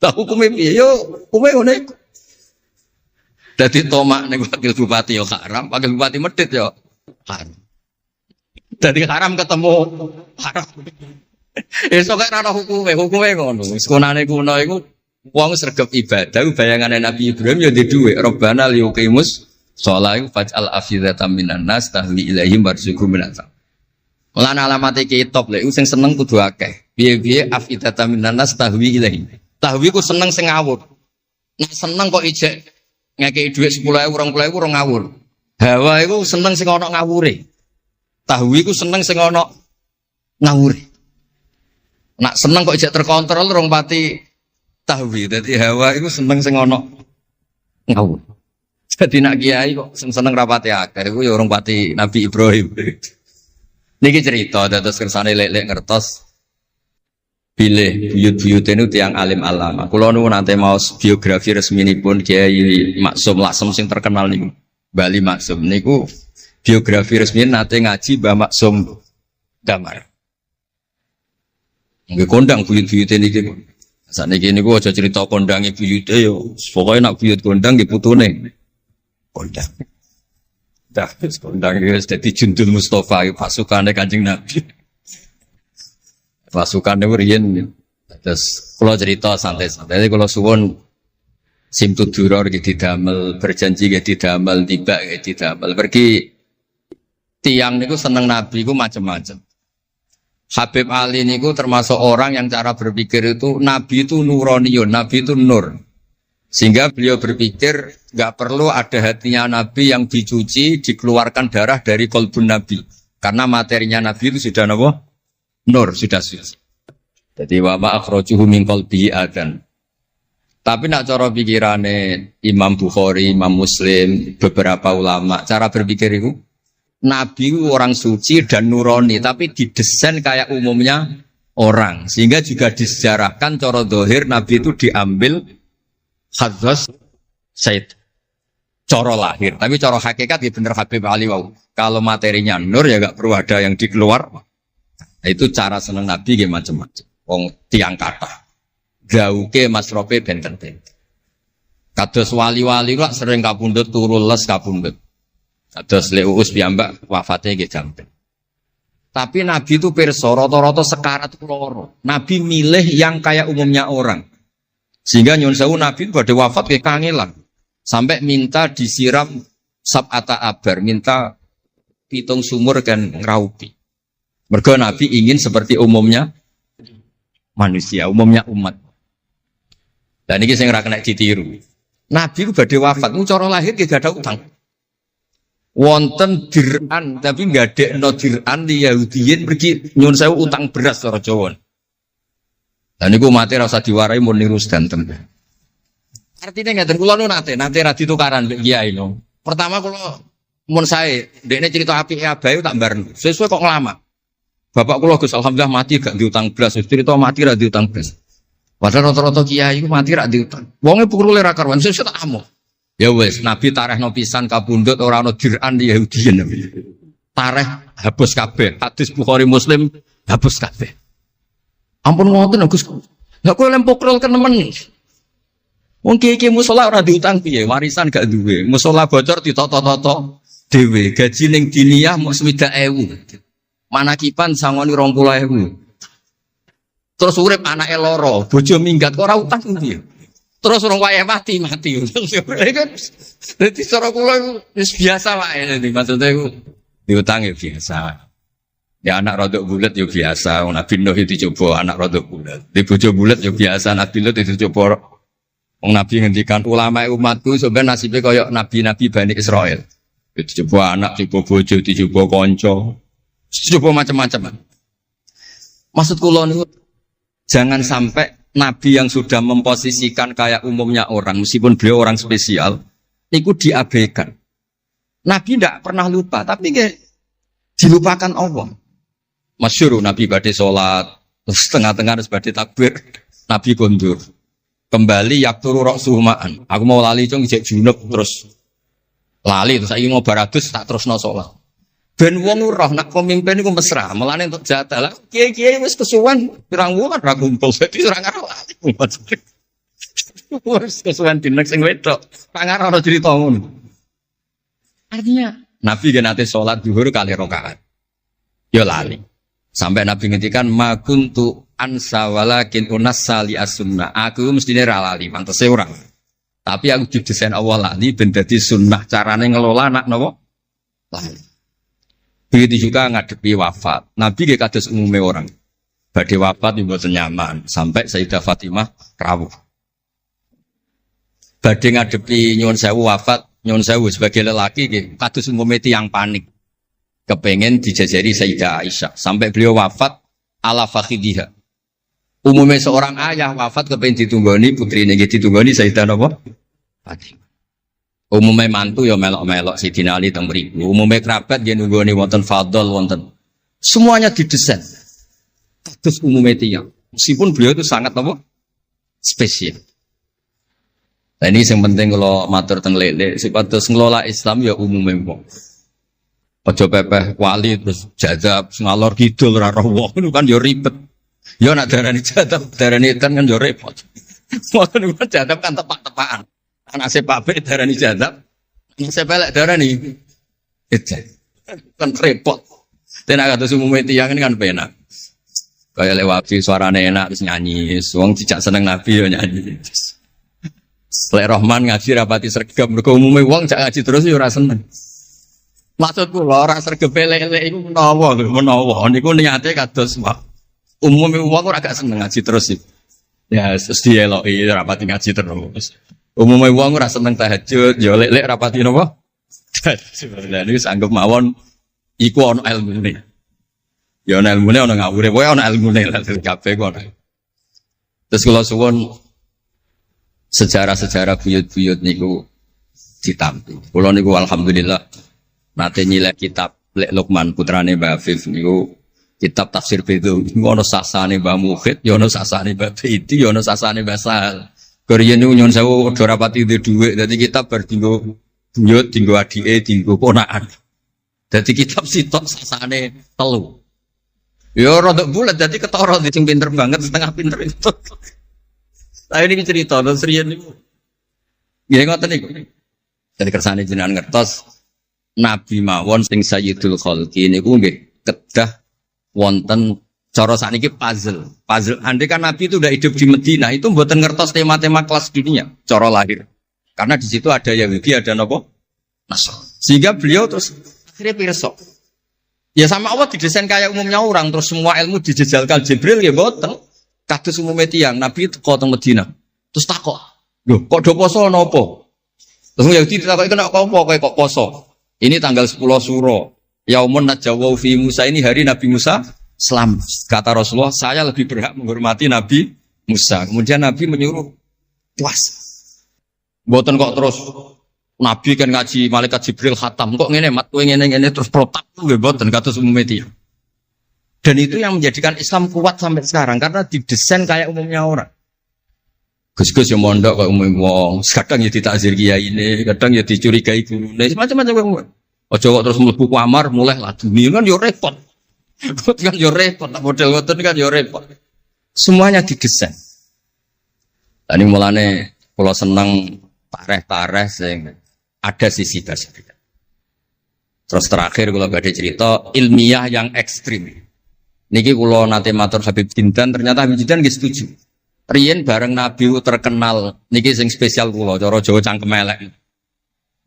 Lah hukume piye? Yo hukume ngene iku. Dadi tomak ning wakil bupati yo haram, wakil bupati medhit yo haram. Dadi haram ketemu haram. Esuk kok ora hukume ngono. Wis konane kuno iku wong sregep ibadah bayangane Nabi Ibrahim yo ndek dhuwit. Rabbana liyuqimus shalah faj'al afidatan minan nas tahwi ilaihim warzuqhum minat. Lan alamate kitab lek sing seneng kudu akeh. Piye-piye afidatan minan nas tahwi ilaihim. Tahwi ku seneng sing ngawur. Nek seneng kok ijek ngekeki dhuwit 10.000 20.000 ora ngawur. Hawa iku seneng sing ana ngawure. Tahwi ku seneng sing ana ngawure. Nak seneng kok ijek terkontrol rong pati tahwi. Dadi hawa iku seneng sing ana ngawur. Dadi nak kiai kok seneng rapati akeh iku ya rong pati Nabi Ibrahim. Niki cerita dados kersane lek-lek ngertos pilih buyut-buyut itu tiang alim alama. Kulo nu nanti mau biografi resminipun Kiai Maksum Laksem sing terkenal niku. Bali Maksum niku biografi resmi nanti ngaji Mbah Maksum Damar. Nggih kondang buyut-buyut niki. Sakniki niku aja cerita kondange buyute yo. Pokoke nak buyut kondang nggih putune. Kondang. Dah kondang iki dadi Jundul Mustofa pasukane Kanjeng Nabi. Pasukan itu riyen terus kalau cerita santai-santai kalau suwon simtu duror gitu didamel berjanji gitu didamel tiba gitu didamel pergi tiang niku seneng Nabi ku macam-macam Habib Ali niku termasuk orang yang cara berpikir itu Nabi itu nuraniun, Nabi itu nur. Sehingga beliau berpikir nggak perlu ada hatinya Nabi yang dicuci, dikeluarkan darah dari kolbun Nabi. Karena materinya Nabi itu sudah apa? Nur, sudah suci. Jadi wa ma akhrajuhu min qalbihi adan. Tapi nak cara pikirane Imam Bukhari, Imam Muslim, beberapa ulama, cara berpikir itu Nabi orang suci dan nurani, tapi didesain kayak umumnya orang. Sehingga juga disejarahkan cara zahir Nabi itu diambil hadzas Said coro lahir, tapi coro hakikat ya bener Habib Ali wow. Kalau materinya nur ya gak perlu ada yang dikeluar. Itu cara seneng Nabi ya macam-macam. Wong tiang kata, gauke masrope benten-benten. Kados wali-wali lah sering kapundhut turu les kapundhut. Kados Leuus piyambak wafatnya nggih jampen. Tapi Nabi itu pirsa rata-rata sekarat loro. Nabi milih yang kayak umumnya orang. Sehingga nyun sewu Nabi pada wafat kayak kangelan. Sampai minta disiram sab'ata abar, minta pitung sumur kan ngraupi. Mergo Nabi ingin seperti umumnya manusia, umumnya umat. Dan ini saya nggak kena ditiru. Nabi itu pada wafat, cara lahir gak ada utang. Wonten dir'an, tapi nggak ada no dir'an di Yahudiyin pergi nyun sewu utang beras cara Jawa. Dan itu mati rasa diwarai murni rusdanten. Artinya nggak terkulo nanti radi tukaran kiai no. Pertama kalau mun saya, dekne cerita api abai tak bareng. Sesuai kok ngelama. Bapak kulo Gus alhamdulillah mati gak diutang belas. Cerita mati ra diutang belas. Padahal rata-rata kiai itu mati ra diutang. Wonge pukul ra karuan. Sesuai tak amo. Ya wes, Nabi tarehno pisan kabundut ora ana dir'an Yahudiyin Nabi. Tareh hapus kabeh. Hadis Bukhari Muslim hapus kabeh. Ampun ngoten Gus. Lah kowe lempok rol kenemen. Wong kiye musala ora diutang piye, warisan gak duwe. Musala bocor ditata-tata dhewe, gaji ning diniyah mok 60.000. Manakipan sangoni 20.000. Terus urip anake loro, bojo minggat kok ora utang piye. Terus orang wae mati. Dadi cara kula wis biasa wae. Maksudnya iku diutang ya biasa. Ya anak rodok bulat ya biasa, Nabi Nuh itu coba anak rodok bulat. Di bojo bulat ya biasa, Nabi Nuh itu coba. Wong Nabi ngendikan ulama umatku sebenarnya nasibnya kayak nabi-nabi Bani Israel. Itu coba anak, coba bojo, coba kanca, coba macam-macam. Maksud kula niku jangan sampai nabi yang sudah memposisikan kayak umumnya orang, meskipun beliau orang spesial, niku diabaikan. Nabi tidak pernah lupa, tapi dilupakan Allah. Masyhur Nabi badhe salat, terus tengah-tengah harus badhe takbir, Nabi kondur. Kembali yakturu roksuhumaan. Aku mau lali cung ijek junub terus lali terus saiki ngobar adus tak terusno salat. Ben wong roh nak pemimpin iku mesra, melane entuk jatah. Lah kiai-kiai wis kesuwen pirang wulan ra kumpul dadi ora ngarep lali. Wis kesuwen dinek sing wedok. Tak ngarep ora cerita ngono. Artinya Nabi kan nate salat zuhur kali rakaat. Ya lali. Sampai Nabi ngendikan ma kuntu ansa walakin unassa li as-sunnah. Aku mestine ra lali, pantese ora. Tapi aku didesain Allah lali ben dadi sunnah carane ngelola anak napa? Lali. Begitu juga ngadepi wafat. Nabi nggih kados umume orang. Badhe wafat yo mboten nyaman, sampai Sayyidah Fatimah rawuh. Badhe ngadepi nyuwun sewu wafat, nyuwun sewu sebagai lelaki nggih kados umume tiyang panik. Kepengen dijajari Sayyidah Aisyah sampai beliau wafat ala fakhidiha. Umumnya seorang ayah wafat kepengen ditunggoni putrine nggih ditunggoni Sayyidah napa? Fatimah. Umumnya mantu ya melok-melok Sayyidina Ali teng mriku. Umumnya kerabat nggih nunggoni wonten fadl wonten. Semuanya didesain. Kados umumnya tiyang. Meskipun beliau itu sangat apa? Spesial. Nah ini yang penting kalau matur teng lele sipatos ngelola Islam ya umumnya wong. Ojo pepeh wali terus jadab ngalor kidul ora roh wong kan yo ribet. Yo nak darani jadab, darani kan yo repot. Ngoten niku jadab kan tepak-tepakan. Anak sepape darani jadab, anak sepelek darani ejek. Kan repot. Tenak kados umume tiyang kan penak. Kaya lewat suarane enak terus nyanyi, wong dijak seneng Nabi yo nyanyi. Lek Rahman ngaji rapati sregep mergo umume wong jak ngaji terus yo ora seneng. Maksudku lho ora sregep elek-elek iku menawa niku niate kados umume wong ora gak seneng ngaji terus iki. Ya terus dieloki rapati ngaji terus. Umume wong ora seneng tahajud, ya lek-lek rapati napa? Sebenarnya niku anggap mawon iku ana ilmune. Ya ana ilmune ana ngawure, wae ana ilmune lah kabeh kok. Terus kula suwun sejarah-sejarah buyut-buyut niku ditampi. Kula niku alhamdulillah nate nyilek kitab Lek Lukman putrane Mbah Afif niku kitab tafsir Bedo. Niku ana sasane Mbah Mukhid, ya ana sasane Mbah Beidi, ya ana sasane Mbah Sahal. Koriyen niku nyuwun sewu ora rapati duwe dhuwit, dadi kitab bar dinggo buyut, dinggo adike, dinggo ponakan. Dadi kitab sitok sasane 3. Ya rada bulat dadi ketara sing pinter banget setengah pinter itu. Lah ini cerita terus riyen niku. Nggih ngoten niku. Dadi kersane jenengan ngertos Nabi mawon sing Sayyidul Khalqi niku nggih kedah wonten cara sakniki puzzle. Andai kan Nabi itu udah hidup di Madinah itu mboten ngertos tema-tema kelas dunia cara lahir. Karena di situ ada Yahudi, ada napa? Nasrani. Sehingga beliau terus akhirnya pirsa. Ya sama Allah didesain kayak umumnya orang terus semua ilmu dijejalkan Jibril ya mboten. Kados umume tiyang Nabi teko teng Madinah. Terus takok, "Lho, kok do poso napa?" Terus Yahudi ditakoki kena apa kok poso? Ini tanggal 10 Suro. Yaumun najawau fi Musa, ini hari Nabi Musa selamat. Kata Rasulullah, saya lebih berhak menghormati Nabi Musa. Kemudian Nabi menyuruh puasa. Mboten kok terus Nabi kan ngaji malaikat Jibril khatam kok ngene mat kowe ngene terus protap nggih mboten kados umume tiyang. Dan itu yang menjadikan Islam kuat sampai sekarang karena didesain kayak umumnya orang. Gus-gus yang mondok kok umum wong, kadang ya ditakzir kiai ini, kadang ya dicurigai gurune, macam-macam wong. Aja kok terus mlebu kamar mulai laduni kan yo repot. Kan yo repot, tak model ngoten kan yo repot. Semuanya didesain. Tadi mulane kula seneng tareh-tareh sing ada sisi basariyah. Terus terakhir kula badhe cerita ilmiah yang ekstrim. Niki kula nate matur Habib Jindan, ternyata Habib Jindan nggih setuju. Riyen bareng Nabi terkenal niki sing spesial kula cara Jawa cangkem elek.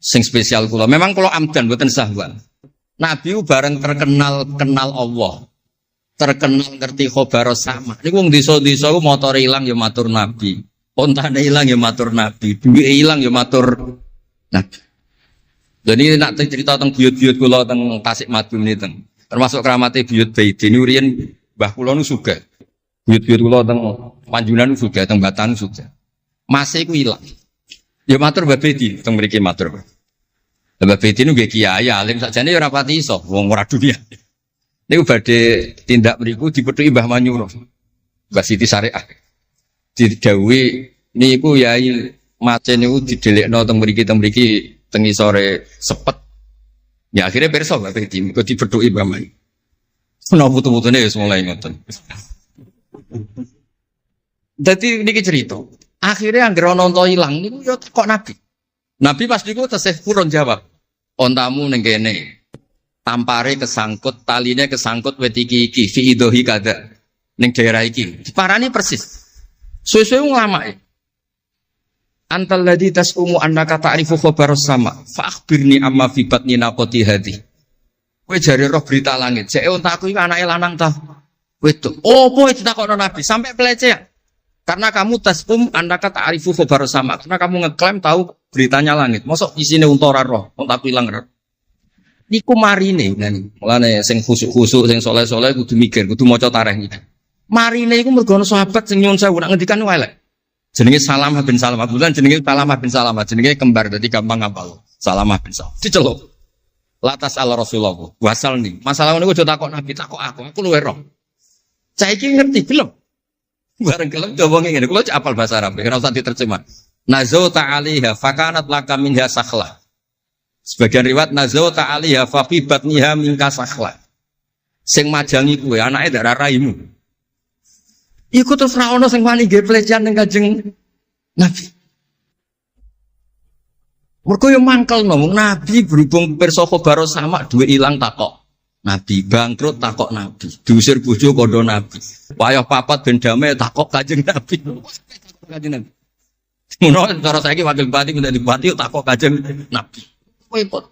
Sing spesial kula memang kula amdan mboten sahwan. Nabi bareng terkenal kenal Allah. Terkenal ngerti khobar sama. Niku wong desa-desa ku motor ilang ya matur Nabi. Ontane ilang ya matur Nabi. Duwe ilang ya matur Nabi. Jadi nak cerita tentang buyut-buyut kula teng Tasikmalaya niki termasuk keramate buyut Baiti niku riyen mbah kula nu sugih. Buyut-buyut kula teng Panjunan sugih, teng Batan sugih. Mase iku ilang. Ya matur Mbah Baiti teng mriki matur. Mbah Baiti niku nggih kiai alim sakjane ya ora pati iso wong ora dunia. Niku badhe tindak mriku dipethuki Mbah Manyuro. Mbah Siti Syariah. Didhawuhi niku yai macen niku didelekno teng mriki teng isore sepet. Ya akhirnya pirsa Mbah Baiti niku dipethuki Mbah Manyuro. Ana putu-putune wis mulai ngoten. Dadi niki cerita. Akhirnya anggere ana unta ilang niku ya kok Nabi. Nabi pas niku tesih purun jawab. Ontamu ning kene. Tampare kesangkut, taline kesangkut wit iki fi idhi kada. Ning daerah iki. Diparani persis. Suwe-suwe nglamake. Antal ladzi tasumu annaka ta'rifu khabaras sama. Fa akhbirni amma fi batni naqati hadhi. Kowe jare roh berita langit. Jeke ontaku iki anake lanang ta. Wedok. Opo ditakokno Nabi sampai pelecehan. Karena kamu tasum annaka ta'rifu khabaras sama. Karena kamu ngeklaim tahu beritanya langit. Mosok isine unta ora roh, ontaku ilang roh. Niku marine ngene. Mulane sing khusuk-khusuk sing saleh-saleh kudu mikir, kudu maca tarikh iki. Marine iku mergo ana sahabat sing nyuwun sewu nak ngendikan elek. Jenenge Salamah bin Salamah. Bulan jenenge Salamah bin Salamah. Jenenge kembar dadi gampang ngapal. Salamah bin Salamah. Diceluk. Latas ala Rasulullah. Wasal nih. Masalah niku aja takok Nabi, takok aku luwe roh. Saiki ngerti belum? Bareng kelem coba ngene. Kulo apal bahasa Arab, ora usah diterjemah. Nazau ta'aliha fakanat laka minha sakhla. Sebagian riwayat nazau ta'aliha fa fi batniha minka sakhla. Sing majangi kowe anake ndak raimu. Iku terus ra ono sing wani nggih pelecehan ning Kanjeng Nabi. Mergo yo mangkel ngomong Nabi berhubung pirsa khabar sama duwe ilang takok. Nabi bangkrut takok Nabi, diusir bojo kondo Nabi. Wayah papat ben damai takok Kanjeng Nabi. Kanjeng Nabi. Ngono cara saiki wakil bupati minta dibupati takok Kanjeng Nabi. Repot.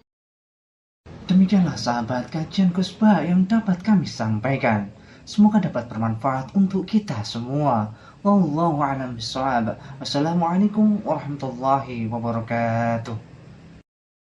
Demikianlah sahabat kajian Kusba yang dapat kami sampaikan. Semoga dapat bermanfaat untuk kita semua. Wallahu a'lam bishawab. Wassalamualaikum warahmatullahi wabarakatuh.